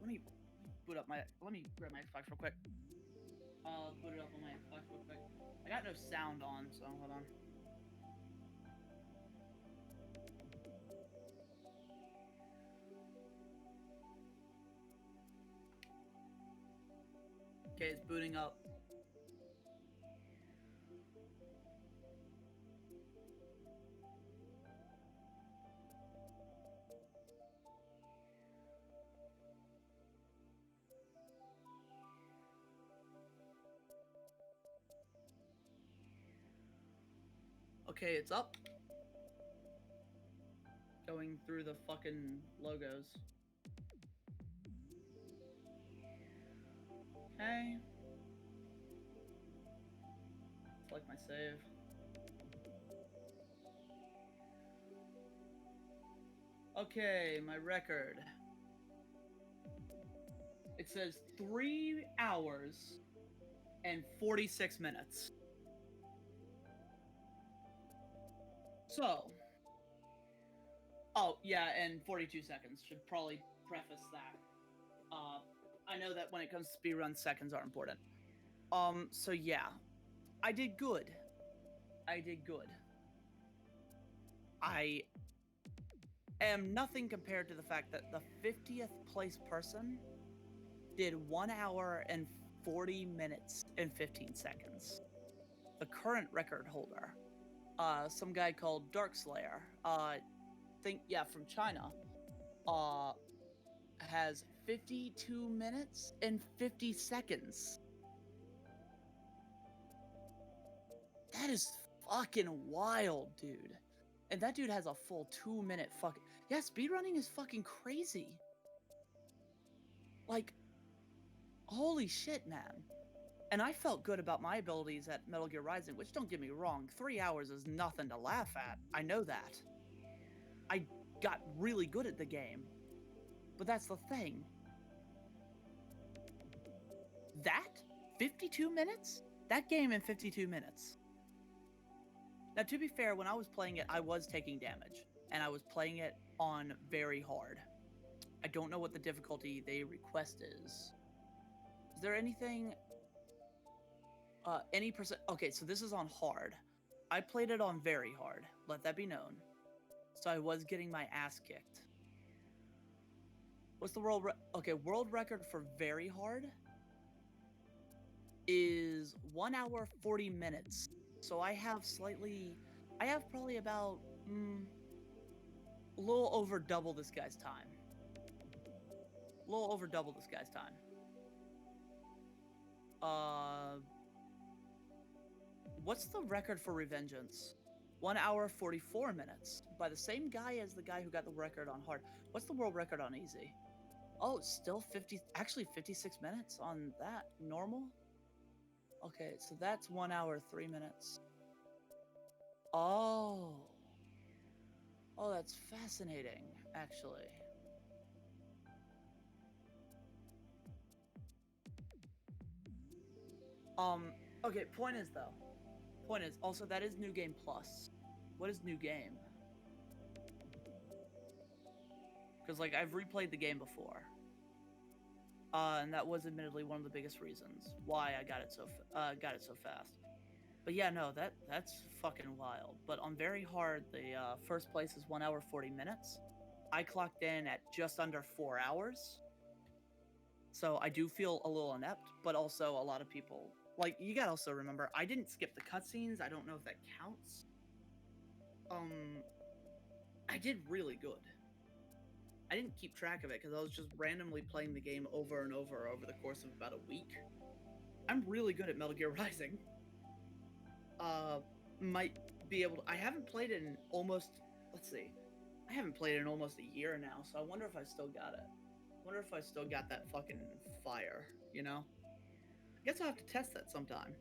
Let me boot up my. Let me grab my Xbox real quick. I'll boot it up on my Xbox real quick. I got no sound on, so hold on. Okay, it's booting up. Okay, it's up. Going through the fucking logos. Okay. Select my save. Okay, my record. It says 3 hours and 46 minutes. So, oh yeah, and 42 seconds. Should probably preface that. I know that when it comes to speedrun, seconds are important. So yeah, I did good. I did good. I am nothing compared to the fact that the 50th place person did 1 hour and 40 minutes and 15 seconds. The current record holder, some guy called Darkslayer, from China, has 52 minutes and 50 seconds. That is fucking wild, dude. And that dude has a full 2-minute fucking... Yeah, speedrunning is fucking crazy. Like, holy shit, man. And I felt good about my abilities at Metal Gear Rising, which, don't get me wrong, 3 hours is nothing to laugh at. I know that. I got really good at the game. But that's the thing. That? 52 minutes? That game in 52 minutes. Now, to be fair, when I was playing it, I was taking damage. And I was playing it on very hard. I don't know what the difficulty they request is. Is there anything... any percent... Okay, so this is on hard. I played it on very hard. Let that be known. So I was getting my ass kicked. What's the world... Okay, world record for very hard is 1 hour 40 minutes. So I have probably about a little over double this guy's time. What's the record for Revengeance? 1 hour 44 minutes by the same guy as the guy who got the record on hard. What's the world record on easy? Oh, still 56 minutes on that normal. Okay, so that's 1 hour 3 minutes. Oh, that's fascinating, actually. Okay, point is also that is New Game Plus. What is New Game? Because, like, I've replayed the game before. And that was admittedly one of the biggest reasons why I got it so fast. But yeah, no, that's fucking wild. But on very hard, the first place is 1 hour 40 minutes. I clocked in at just under 4 hours. So I do feel a little inept, but also a lot of people like you gotta also remember I didn't skip the cutscenes. I don't know if that counts. Um, I did really good. I didn't keep track of it because I was just randomly playing the game over and over the course of about a week. I'm really good at Metal Gear Rising. Might be able to. I haven't played it in almost. Let's see. I haven't played it in almost a year now, so I wonder if I still got it. Wonder if I still got that fucking fire, you know? I guess I'll have to test that sometime.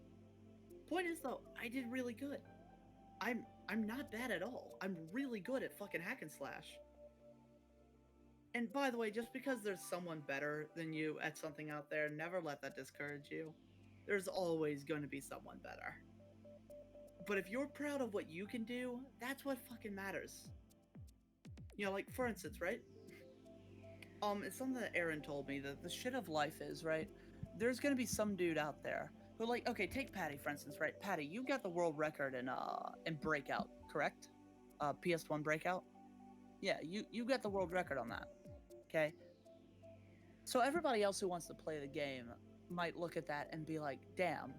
Point is though, I did really good. I'm not bad at all. I'm really good at fucking hack and slash. And by the way, just because there's someone better than you at something out there, never let that discourage you. There's always going to be someone better. But if you're proud of what you can do, that's what fucking matters. You know, like for instance, right? It's something that Aaron told me that the shit of life is, right? There's gonna be some dude out there who like, okay, take Paddy for instance, right? Paddy, you got the world record in Breakout, correct? PS1 Breakout? Yeah, you got the world record on that. Okay? So everybody else who wants to play the game might look at that and be like, damn,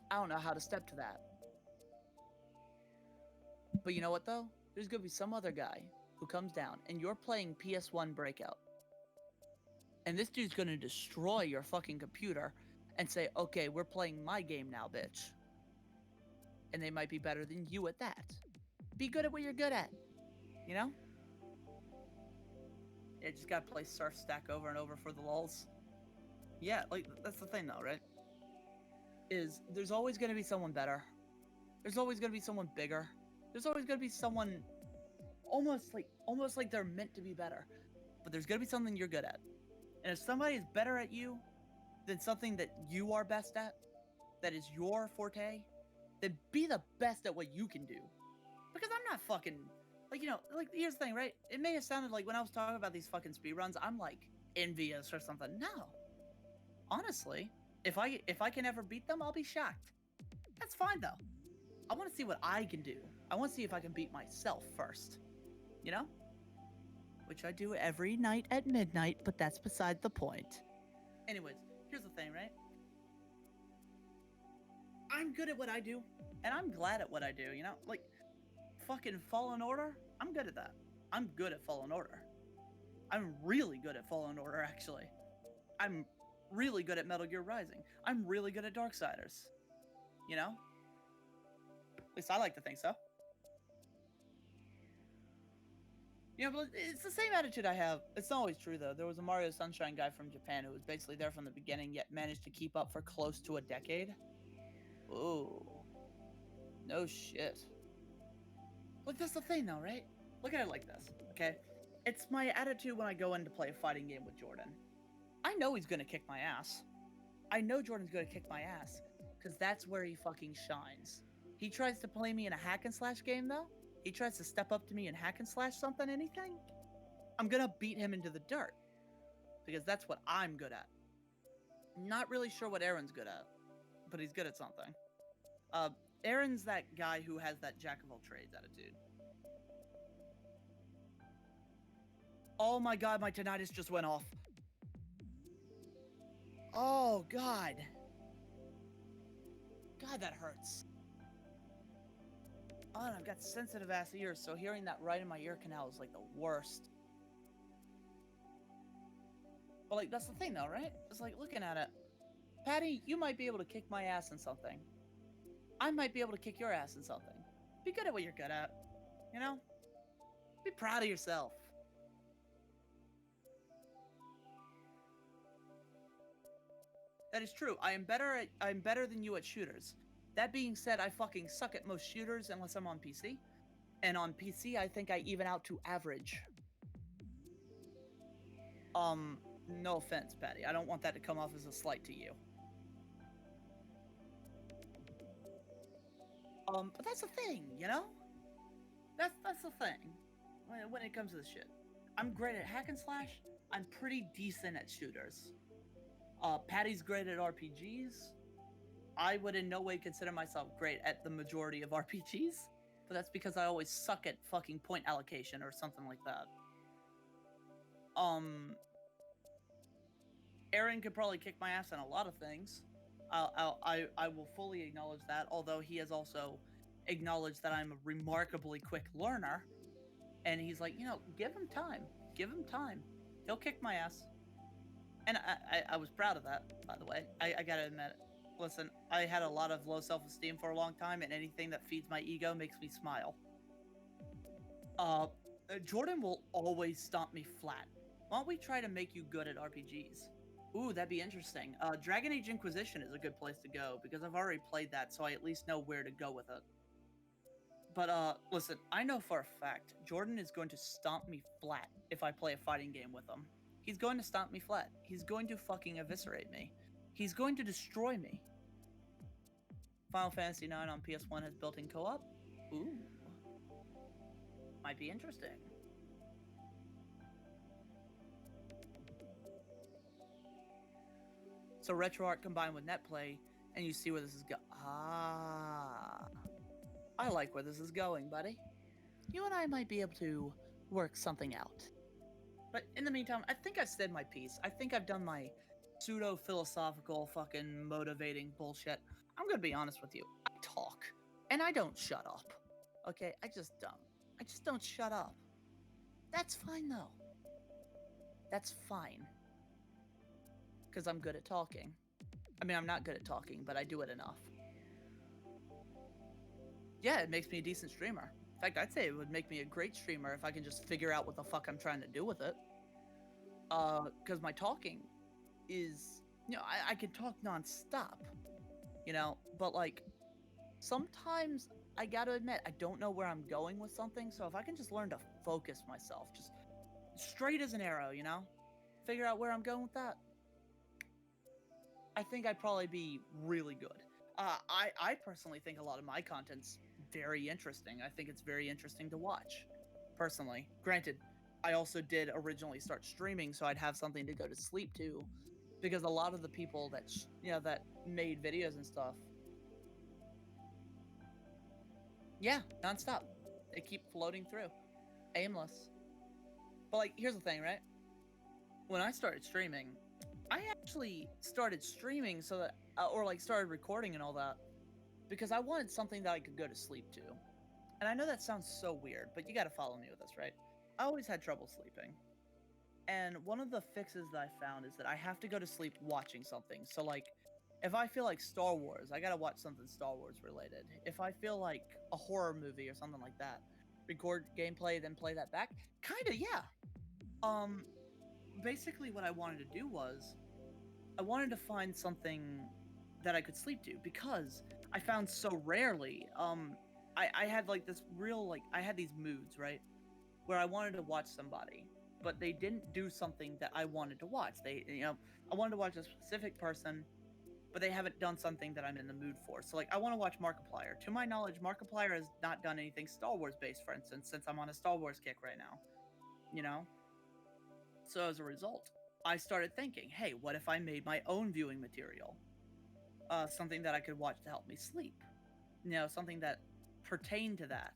I don't know how to step to that. But you know what though? There's gonna be some other guy who comes down and you're playing PS1 Breakout. And this dude's gonna destroy your fucking computer and say, okay, we're playing my game now, bitch. And they might be better than you at that. Be good at what you're good at. You know? You just gotta play Surf Stack over and over for the lulz. Yeah, like, that's the thing though, right? Is there's always gonna be someone better. There's always gonna be someone bigger. There's always gonna be someone almost like they're meant to be better. But there's gonna be something you're good at. And if somebody is better at you than something that you are best at, that is your forte, then be the best at what you can do. Because I'm not fucking, like, you know, like, here's the thing, right? It may have sounded like when I was talking about these fucking speedruns, I'm, like, envious or something. No. Honestly, if I can ever beat them, I'll be shocked. That's fine, though. I want to see what I can do. I want to see if I can beat myself first. You know? Which I do every night at midnight, but that's beside the point. Anyways, here's the thing, right? I'm good at what I do, and I'm glad at what I do, you know? Like, fucking Fallen Order, I'm good at that. I'm good at Fallen Order. I'm really good at Fallen Order, actually. I'm really good at Metal Gear Rising. I'm really good at Darksiders. You know? At least I like to think so. Yeah, but it's the same attitude I have. It's not always true, though. There was a Mario Sunshine guy from Japan who was basically there from the beginning, yet managed to keep up for close to a decade. Ooh. No shit. Look, that's the thing, though, right? Look at it like this, okay? It's my attitude when I go in to play a fighting game with Jordan. I know he's gonna kick my ass. I know Jordan's gonna kick my ass, because that's where he fucking shines. He tries to play me in a hack and slash game, though. He tries to step up to me and hack and slash something, anything. I'm gonna beat him into the dirt. Because that's what I'm good at. Not really sure what Aaron's good at, but he's good at something. Aaron's that guy who has that jack of all trades attitude. Oh my god, my tinnitus just went off. Oh god. God, that hurts. Oh, and I've got sensitive ass ears, so hearing that right in my ear canal is like the worst. But like, that's the thing though, right? It's like looking at it. Paddy, you might be able to kick my ass in something. I might be able to kick your ass in something. Be good at what you're good at. You know? Be proud of yourself. That is true. I'm better than you at shooters. That being said, I fucking suck at most shooters unless I'm on PC. And on PC, I think I even out to average. No offense, Paddy. I don't want that to come off as a slight to you. But that's the thing, you know? That's the thing. When it comes to this shit. I'm great at hack and slash. I'm pretty decent at shooters. Paddy's great at RPGs. I would in no way consider myself great at the majority of RPGs, but that's because I always suck at fucking point allocation or something like that. Aaron could probably kick my ass in a lot of things. I will fully acknowledge that, although he has also acknowledged that I'm a remarkably quick learner. And he's like, give him time. Give him time. He'll kick my ass. And I was proud of that, by the way. I gotta admit it. Listen, I had a lot of low self-esteem for a long time, and anything that feeds my ego makes me smile. Jordan will always stomp me flat. Why don't we try to make you good at RPGs? Ooh, that'd be interesting. Dragon Age Inquisition is a good place to go, because I've already played that, so I at least know where to go with it. But, listen, I know for a fact, Jordan is going to stomp me flat if I play a fighting game with him. He's going to stomp me flat. He's going to fucking eviscerate me. He's going to destroy me. Final Fantasy IX on PS1 has built-in co-op? Ooh. Might be interesting. So RetroArch combined with NetPlay, and you see where this is going. Ah. I like where this is going, buddy. You and I might be able to work something out. But in the meantime, I think I've said my piece. I think I've done my pseudo-philosophical fucking motivating bullshit. I'm gonna be honest with you. I talk. And I don't shut up. Okay? I just don't. I just don't shut up. That's fine, though. That's fine. Because I'm good at talking. I mean, I'm not good at talking, but I do it enough. Yeah, it makes me a decent streamer. In fact, I'd say it would make me a great streamer if I can just figure out what the fuck I'm trying to do with it. Because my talking is, I can talk nonstop, but like, sometimes I gotta admit, I don't know where I'm going with something, so if I can just learn to focus myself, just straight as an arrow, figure out where I'm going with that, I think I'd probably be really good. I personally think a lot of my content's very interesting. I think it's very interesting to watch, personally. Granted, I also did originally start streaming so I'd have something to go to sleep to, because a lot of the people that that made videos and stuff, yeah, nonstop, they keep floating through, aimless. But like, here's the thing, right? When I started streaming, I actually started streaming so that, or like started recording and all that, because I wanted something that I could go to sleep to. And I know that sounds so weird, but you gotta follow me with this, right? I always had trouble sleeping. And one of the fixes that I found is that I have to go to sleep watching something. So like, if I feel like Star Wars, I gotta watch something Star Wars related. If I feel like a horror movie or something like that, record gameplay, then play that back. Kinda, yeah. Basically what I wanted to do was, I wanted to find something that I could sleep to, because I found so rarely, I had like this real, like, I had these moods, right? Where I wanted to watch somebody, but they didn't do something that I wanted to watch. They, I wanted to watch a specific person, but they haven't done something that I'm in the mood for. So like, I want to watch Markiplier. To my knowledge, Markiplier has not done anything Star Wars based, for instance, since I'm on a Star Wars kick right now, So as a result, I started thinking, hey, what if I made my own viewing material? Something that I could watch to help me sleep. Something that pertained to that,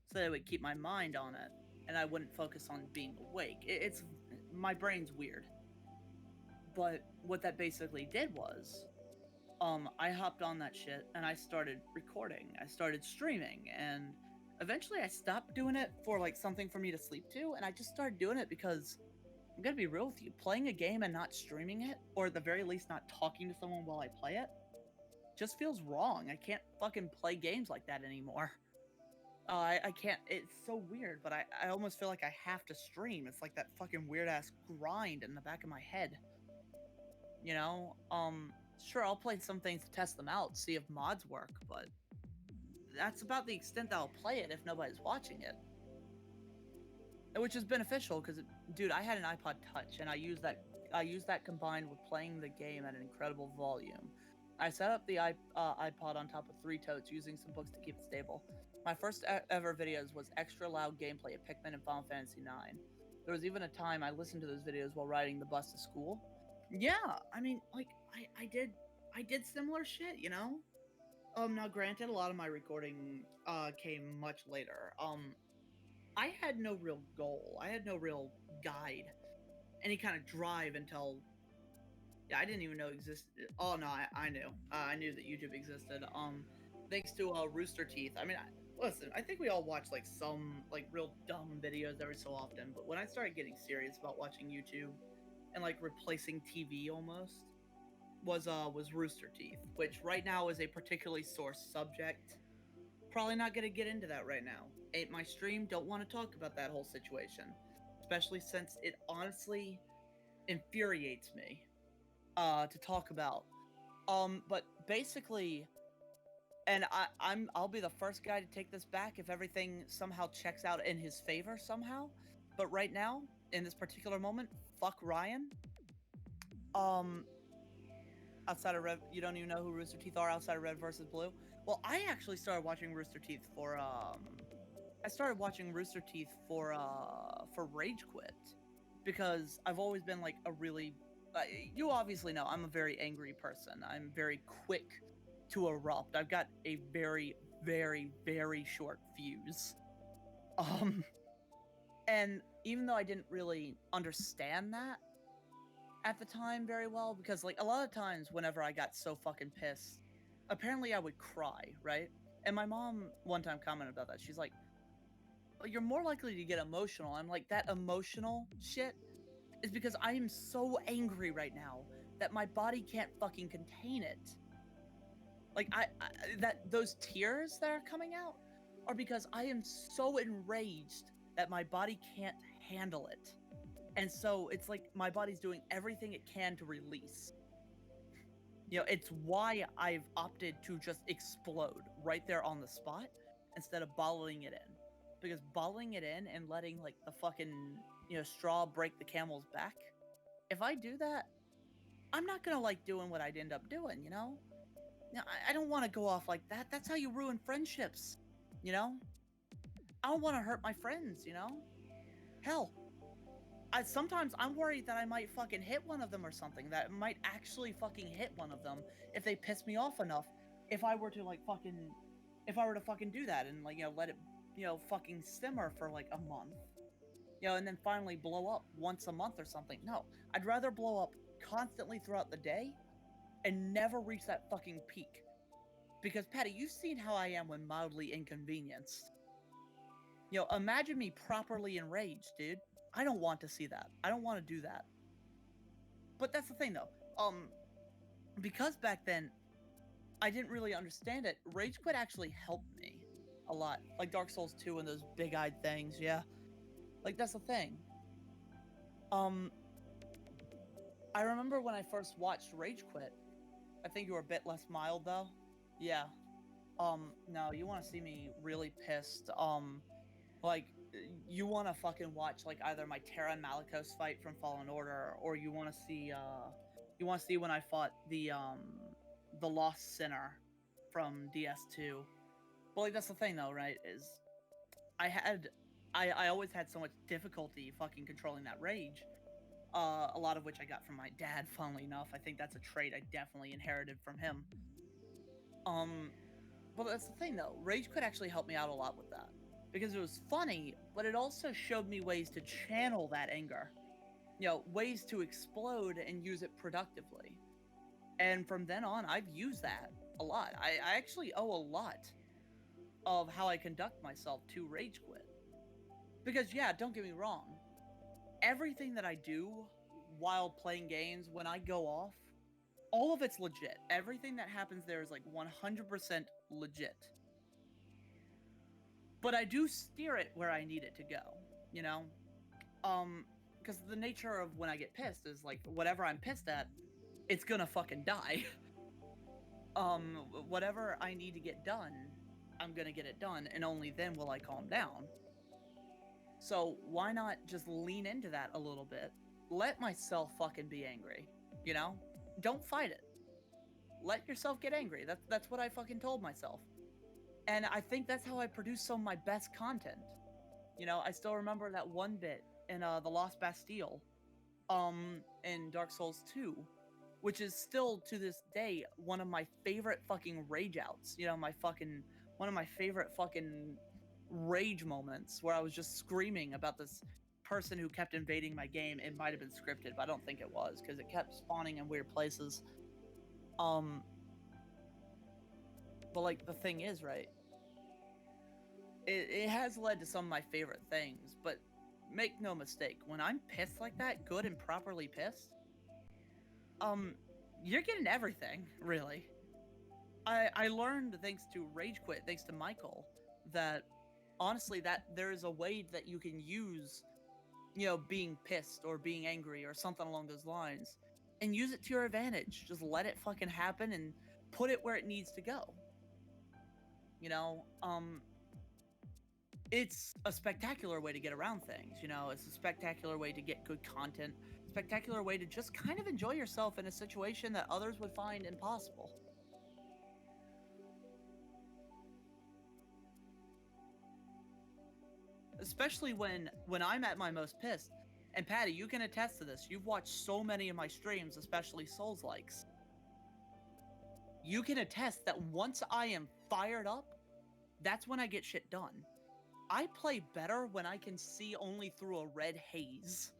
so that it would keep my mind on it, and I wouldn't focus on being awake. It's my brain's weird. But what that basically did was, I hopped on that shit and I started recording. I started streaming, and eventually I stopped doing it for like something for me to sleep to, and I just started doing it because, I'm gonna be real with you, playing a game and not streaming it, or at the very least not talking to someone while I play it, just feels wrong. I can't fucking play games like that anymore. I can't, it's so weird, but I almost feel like I have to stream. It's like that fucking weird-ass grind in the back of my head. Sure, I'll play some things to test them out, see if mods work, but that's about the extent that I'll play it if nobody's watching it. Which is beneficial, because, dude, I had an iPod Touch, and I used that combined with playing the game at an incredible volume. I set up the iPod on top of 3 totes using some books to keep it stable. My first ever videos was extra loud gameplay of Pikmin and Final Fantasy IX. There was even a time I listened to those videos while riding the bus to school. Yeah, I mean, like, I did similar shit, Now granted, a lot of my recording came much later. I had no real goal. I had no real guide, any kind of drive until Yeah, I didn't even know existed. Oh no, I knew. I knew that YouTube existed. Thanks to Rooster Teeth. I mean, listen, I think we all watch like some like real dumb videos every so often, but when I started getting serious about watching YouTube and like replacing TV almost was Rooster Teeth, which right now is a particularly sore subject. Probably not gonna get into that right now. Ain't my stream. Don't want to talk about that whole situation, especially since it honestly infuriates me to talk about. But basically, and I'll be the first guy to take this back if everything somehow checks out in his favor somehow. But right now, in this particular moment, fuck Ryan. Um, outside of Red, you don't even know who Rooster Teeth are outside of Red versus Blue. Well, I actually started watching Rooster Teeth for I started watching Rooster Teeth for Rage Quit because I've always been like a really you obviously know I'm a very angry person. I'm very quick to erupt. I've got a very very short fuse. Um and even though I didn't really understand that at the time very well because like a lot of times whenever I got so fucking pissed, apparently I would cry, right? And my mom one time commented about that. She's like, you're more likely to get emotional. I'm like, that emotional shit is because I am so angry right now that my body can't fucking contain it. Like I that those tears that are coming out are because I am so enraged that my body can't handle it. And so it's like my body's doing everything it can to release. You know, it's why I've opted to just explode right there on the spot instead of bottling it in. Because bottling it in and letting like the fucking, straw break the camel's back, if I do that, I'm not gonna like doing what I'd end up doing, you know? I don't want to go off like that. That's how you ruin friendships, you know? I don't want to hurt my friends, you know? Hell, sometimes I'm worried that I might fucking hit one of them or something. That might actually fucking hit one of them if they piss me off enough. If I were to fucking do that and like let it fucking simmer for like a month, and then finally blow up once a month or something. No, I'd rather blow up constantly throughout the day and never reach that fucking peak. Because Patty, you've seen how I am when mildly inconvenienced. Imagine me properly enraged, dude. I don't want to see that. I don't want to do that. But that's the thing, though. Because back then I didn't really understand it, Rage Quit actually helped me a lot. Like Dark Souls 2 and those big-eyed things, yeah. Like that's the thing. I remember when I first watched Rage Quit. I think you were a bit less mild though. Yeah. No, you want to see me really pissed. Like you want to fucking watch like either my Terra and Malikos fight from Fallen Order, or you want to see when I fought the Lost Sinner from DS2. But like that's the thing though, right? Is I always had so much difficulty fucking controlling that rage. A lot of which I got from my dad, funnily enough. I think that's a trait I definitely inherited from him. But that's the thing though, Rage Quit actually helped me out a lot with that. Because it was funny, but it also showed me ways to channel that anger. Ways to explode and use it productively. And from then on, I've used that a lot. I actually owe a lot of how I conduct myself to Rage Quit. Because yeah, don't get me wrong, everything that I do while playing games, when I go off, all of it's legit. Everything that happens there is like 100% legit. But I do steer it where I need it to go, you know? Because the nature of when I get pissed is like, whatever I'm pissed at, it's gonna fucking die. Whatever I need to get done, I'm gonna get it done, and only then will I calm down. So why not just lean into that a little bit? Let myself fucking be angry, you know? Don't fight it. Let yourself get angry. That's what I fucking told myself. And I think that's how I produce some of my best content. I still remember that one bit in the Lost Bastille, in Dark Souls 2, which is still to this day one of my favorite fucking rage outs. One of my favorite fucking rage moments where I was just screaming about this person who kept invading my game, it might have been scripted, but I don't think it was because it kept spawning in weird places. But like the thing is, right? It has led to some of my favorite things, but make no mistake, when I'm pissed like that, good and properly pissed, you're getting everything, really. I learned thanks to Rage Quit, thanks to Michael, that honestly that there is a way that you can use, being pissed or being angry or something along those lines and use it to your advantage. Just let it fucking happen and put it where it needs to go. It's a spectacular way to get around things, it's a spectacular way to get good content, spectacular way to just kind of enjoy yourself in a situation that others would find impossible. Especially when I'm at my most pissed. And Paddy, you can attest to this. You've watched so many of my streams, especially Souls likes. You can attest that once I am fired up, that's when I get shit done. I play better when I can see only through a red haze.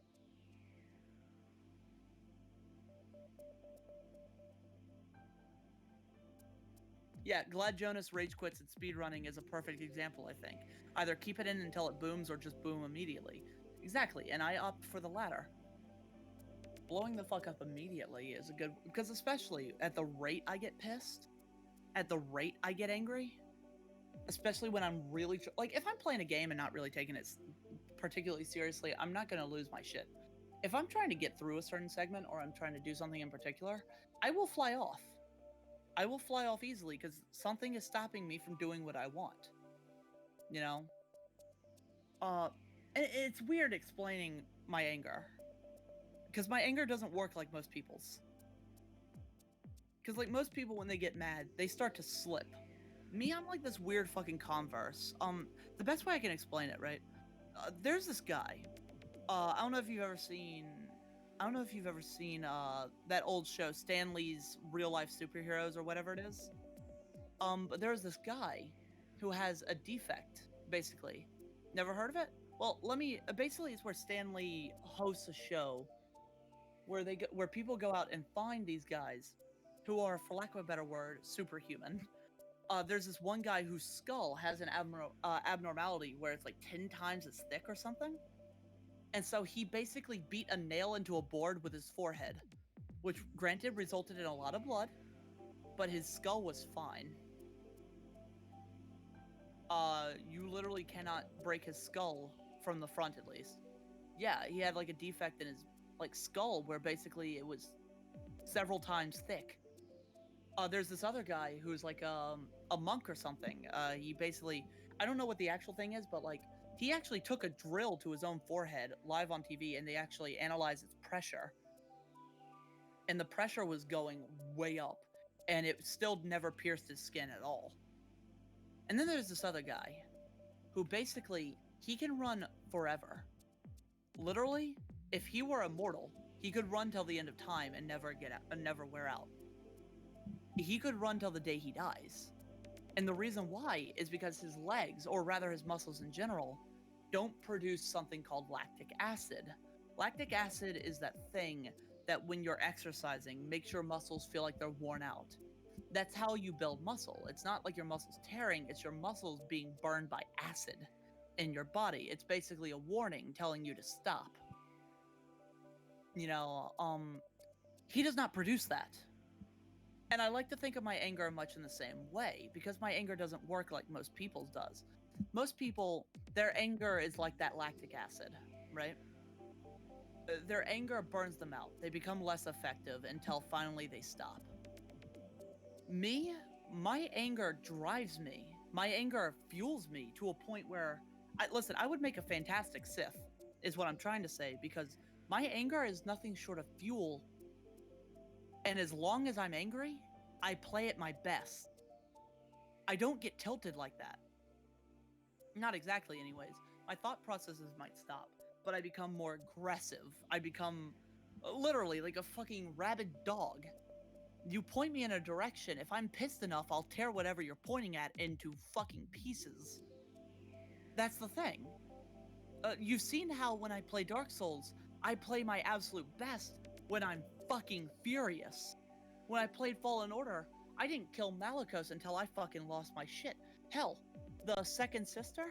Yeah, Glad Jonas rage quits at speedrunning is a perfect example, I think. Either keep it in until it booms or just boom immediately. Exactly, and I opt for the latter. Blowing the fuck up immediately is a good... Because especially at the rate I get pissed, at the rate I get angry, especially when I'm really... Like, if I'm playing a game and not really taking it particularly seriously, I'm not going to lose my shit. If I'm trying to get through a certain segment or I'm trying to do something in particular, I will fly off. I will fly off easily because something is stopping me from doing what I want. It's weird explaining my anger. Because my anger doesn't work like most people's. Because like most people, when they get mad, they start to slip. Me, I'm like this weird fucking Converse. The best way I can explain it, right? There's this guy. I don't know if you've ever seen that old show, Stan Lee's Real Life Superheroes or whatever it is. But there's this guy who has a defect, basically. Never heard of it? Well, basically it's where Stan Lee hosts a show where people go out and find these guys who are, for lack of a better word, superhuman. There's this one guy whose skull has an abnormality where it's like 10 times as thick or something. And so he basically beat a nail into a board with his forehead, which granted resulted in a lot of blood, but his skull was fine. You literally cannot break his skull from the front, at least. Yeah, he had like a defect in his skull where basically it was several times thick. There's this other guy who's like a monk or something. He basically, I don't know what the actual thing is, but like he actually took a drill to his own forehead live on TV, and they actually analyzed its pressure. And the pressure was going way up, and it still never pierced his skin at all. And then there's this other guy who basically, he can run forever. Literally, if he were immortal, he could run till the end of time and never wear out. He could run till the day he dies. And the reason why is because his legs, or rather his muscles in general, don't produce something called lactic acid. Lactic acid is that thing that when you're exercising makes your muscles feel like they're worn out. That's how you build muscle. It's not like your muscles tearing, it's your muscles being burned by acid in your body. It's basically a warning telling you to stop. He does not produce that. And I like to think of my anger much in the same way, because my anger doesn't work like most people's does. Most people, their anger is like that lactic acid, right? Their anger burns them out. They become less effective until finally they stop. Me, my anger drives me. My anger fuels me to a point where, I would make a fantastic Sith, is what I'm trying to say, because my anger is nothing short of fuel. And as long as I'm angry, I play at my best. I don't get tilted like that. Not exactly, anyways. My thought processes might stop, but I become more aggressive. I become literally like a fucking rabid dog. You point me in a direction, if I'm pissed enough, I'll tear whatever you're pointing at into fucking pieces. That's the thing. You've seen how when I play Dark Souls, I play my absolute best when I'm fucking furious. When I played Fallen Order, I didn't kill Malicos until I fucking lost my shit. Hell, the second sister?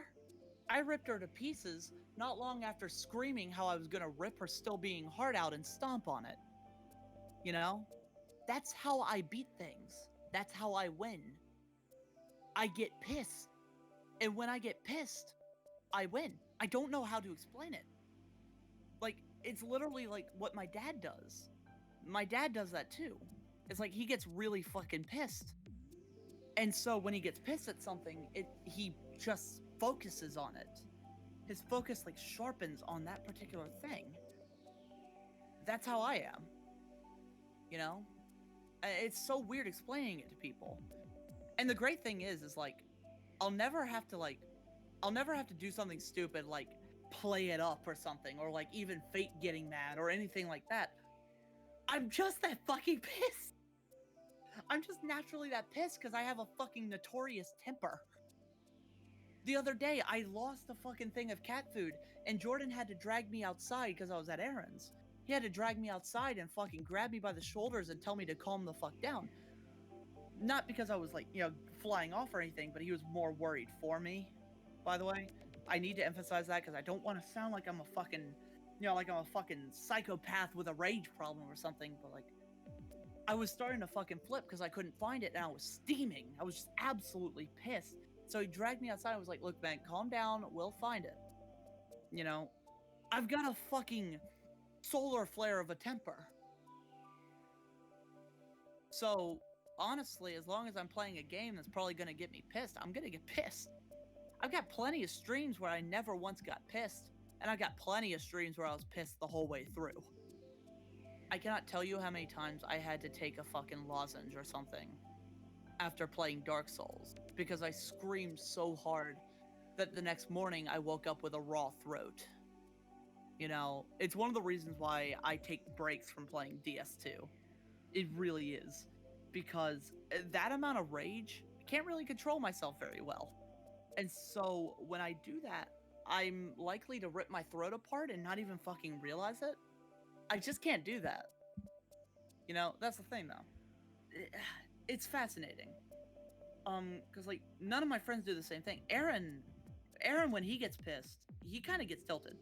I ripped her to pieces not long after screaming how I was gonna rip her still being heart out and stomp on it. You know? That's how I beat things. That's how I win. I get pissed. And when I get pissed, I win. I don't know how to explain it. Like, it's literally like what my dad does. My dad does that too. It's like he gets really fucking pissed. And so when he gets pissed at something, he just focuses on it. His focus like sharpens on that particular thing. That's how I am. You know? It's so weird explaining it to people. And the great thing is like, I'll never have to do something stupid like play it up or something, or like even fake getting mad or anything like that. I'm just that fucking pissed. I'm just naturally that pissed because I have a fucking notorious temper. The other day, I lost a fucking thing of cat food, and Jordan had to drag me outside because I was at errands. He had to drag me outside and fucking grab me by the shoulders and tell me to calm the fuck down. Not because I was like, flying off or anything, but he was more worried for me, by the way. I need to emphasize that because I don't want to sound like I'm a fucking, like I'm a fucking psychopath with a rage problem or something, but like, I was starting to fucking flip because I couldn't find it and I was steaming. I was just absolutely pissed. So he dragged me outside and was like, look, man, calm down. We'll find it. I've got a fucking solar flare of a temper. So, honestly, as long as I'm playing a game that's probably going to get me pissed, I'm going to get pissed. I've got plenty of streams where I never once got pissed, and I've got plenty of streams where I was pissed the whole way through. I cannot tell you how many times I had to take a fucking lozenge or something after playing Dark Souls, because I screamed so hard that the next morning I woke up with a raw throat. It's one of the reasons why I take breaks from playing DS2. It really is. Because that amount of rage, I can't really control myself very well. And so when I do that, I'm likely to rip my throat apart and not even fucking realize it. I just can't do that. That's the thing though. It's fascinating. Because like none of my friends do the same thing. Aaron when he gets pissed, he kind of gets tilted.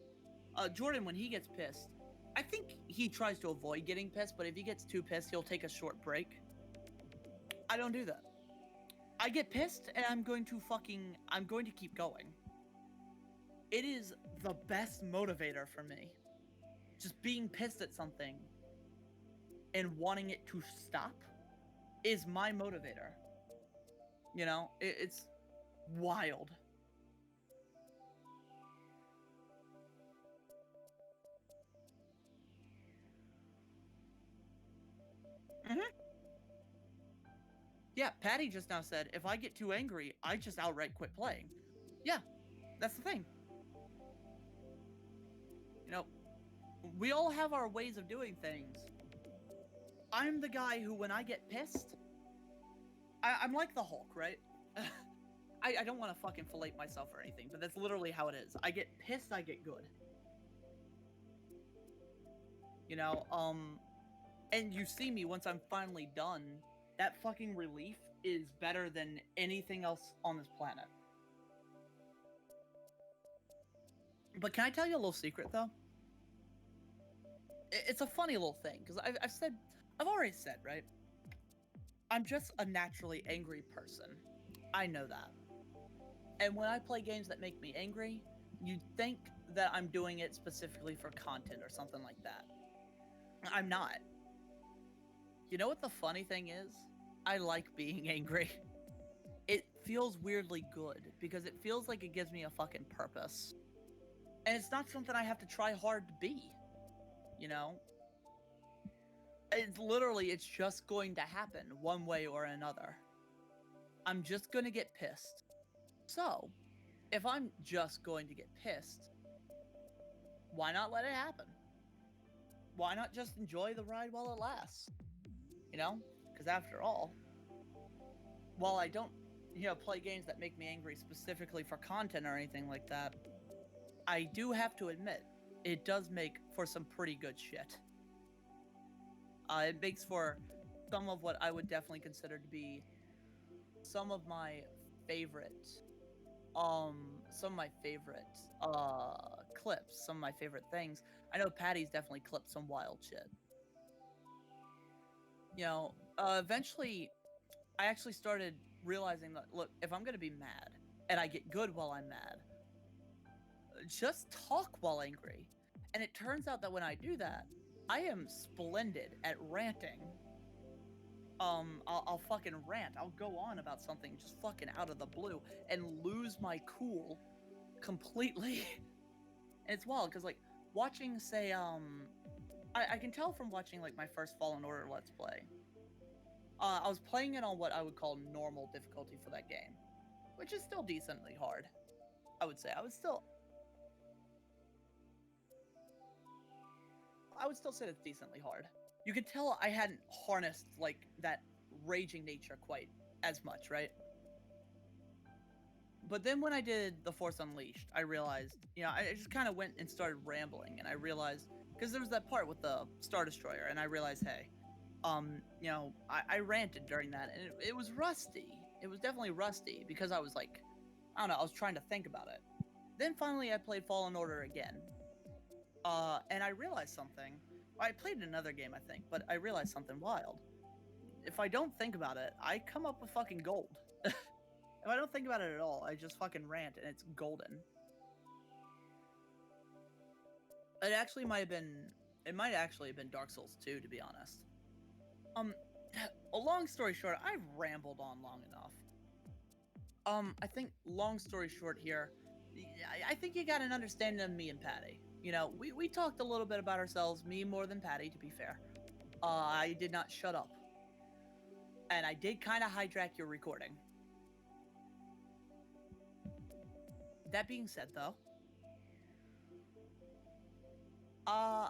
Jordan, when he gets pissed, I think he tries to avoid getting pissed, but if he gets too pissed, he'll take a short break. I don't do that. I get pissed and I'm going to keep going. It is the best motivator for me. Just being pissed at something and wanting it to stop is my motivator. It's wild. Mm-hmm. Yeah, Paddy just now said, if I get too angry, I just outright quit playing. Yeah, that's the thing. We all have our ways of doing things. I'm the guy who, when I get pissed, I'm like the Hulk, right? I don't want to fucking fillet myself or anything, but that's literally how it is. I get pissed, I get good. And you see me once I'm finally done, that fucking relief is better than anything else on this planet. But can I tell you a little secret, though? It's a funny little thing, because I've already said, right? I'm just a naturally angry person. I know that. And when I play games that make me angry, you'd think that I'm doing it specifically for content or something like that. I'm not. You know what the funny thing is? I like being angry. It feels weirdly good, because it feels like it gives me a fucking purpose. And it's not something I have to try hard to be. It's just going to happen one way or another. I'm just going to get pissed. So, if I'm just going to get pissed, why not let it happen? Why not just enjoy the ride while it lasts? Because after all, while I don't, play games that make me angry specifically for content or anything like that, I do have to admit, it does make for some pretty good shit. It makes for some of what I would definitely consider to be some of my favorite, some of my favorite, clips, some of my favorite things. I know Paddy's definitely clipped some wild shit. You know, eventually, I actually started realizing that, look, if I'm gonna be mad, and I get good while I'm mad, just talk while angry. And it turns out that when I do that, I am splendid at ranting. I'll fucking rant. I'll go on about something just fucking out of the blue and lose my cool completely. And it's wild because, like, watching, say, I can tell from watching, like, my first Fallen Order Let's Play. I was playing it on what I would call normal difficulty for that game, which is still decently hard, I would say. I would still say it's decently hard. You could tell I hadn't harnessed, like, that raging nature quite as much, right? But then when I did The Force Unleashed, I realized, you know, I just kind of went and started rambling, and I realized, because there was that part with the Star Destroyer, and I realized, hey, you know, I ranted during that, and it was rusty. It was definitely rusty, because I was like, I don't know, I was trying to think about it. Then finally I played Fallen Order again, and I realized something. I played another game, I think, but I realized something wild. If I don't think about it, I come up with fucking gold. If I don't think about it at all, I just fucking rant, and it's golden. It actually might have been... It might actually have been Dark Souls 2, to be honest. A long story short, I've rambled on long enough. I think, long story short here, I think you got an understanding of me and Paddy. You know, we talked a little bit about ourselves, me more than Paddy, to be fair. I did not shut up. And I did kind of hijack your recording. That being said, though, I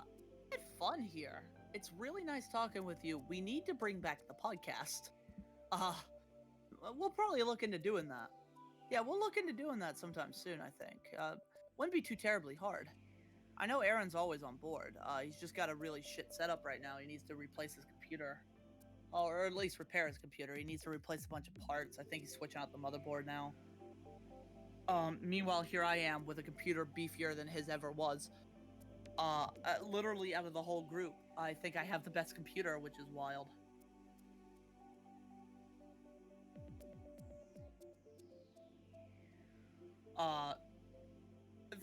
had fun here. It's really nice talking with you. We need to bring back the podcast. We'll probably look into doing that. Yeah, we'll look into doing that sometime soon, I think. Wouldn't be too terribly hard. I know Aaron's always on board. He's just got a really shit setup right now. He needs to replace his computer. Or at least repair his computer. He needs to replace a bunch of parts. I think he's switching out the motherboard now. Meanwhile, here I am with a computer beefier than his ever was. Literally out of the whole group, I think I have the best computer, which is wild.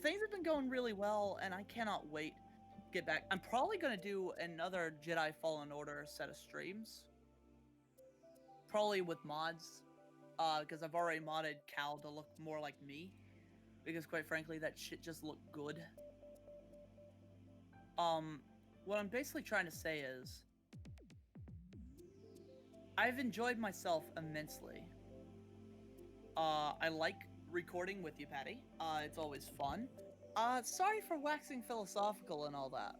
Things have been going really well, and I cannot wait to get back. I'm probably going to do another Jedi Fallen Order set of streams. Probably with mods, because I've already modded Cal to look more like me. Because quite frankly, that shit just looked good. What I'm basically trying to say is, I've enjoyed myself immensely. I like recording with you, Paddy. It's always fun. Sorry for waxing philosophical and all that.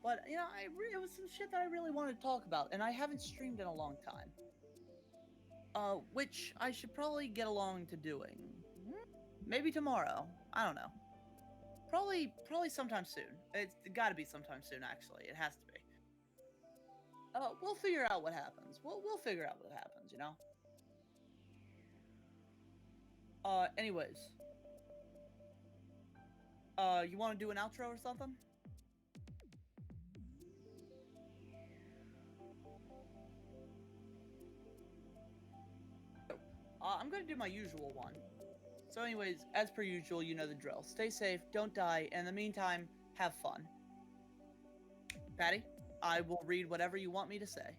But, you know, it was some shit that I really wanted to talk about, and I haven't streamed in a long time. Which I should probably get along to doing. Maybe tomorrow. I don't know. Probably sometime soon. It's gotta be sometime soon, actually. It has to be. We'll figure out what happens. We'll figure out what happens, you know? Anyways. You want to do an outro or something? I'm gonna do my usual one. So anyways, as per usual, you know the drill. Stay safe, don't die, and in the meantime, have fun. Paddy, I will read whatever you want me to say.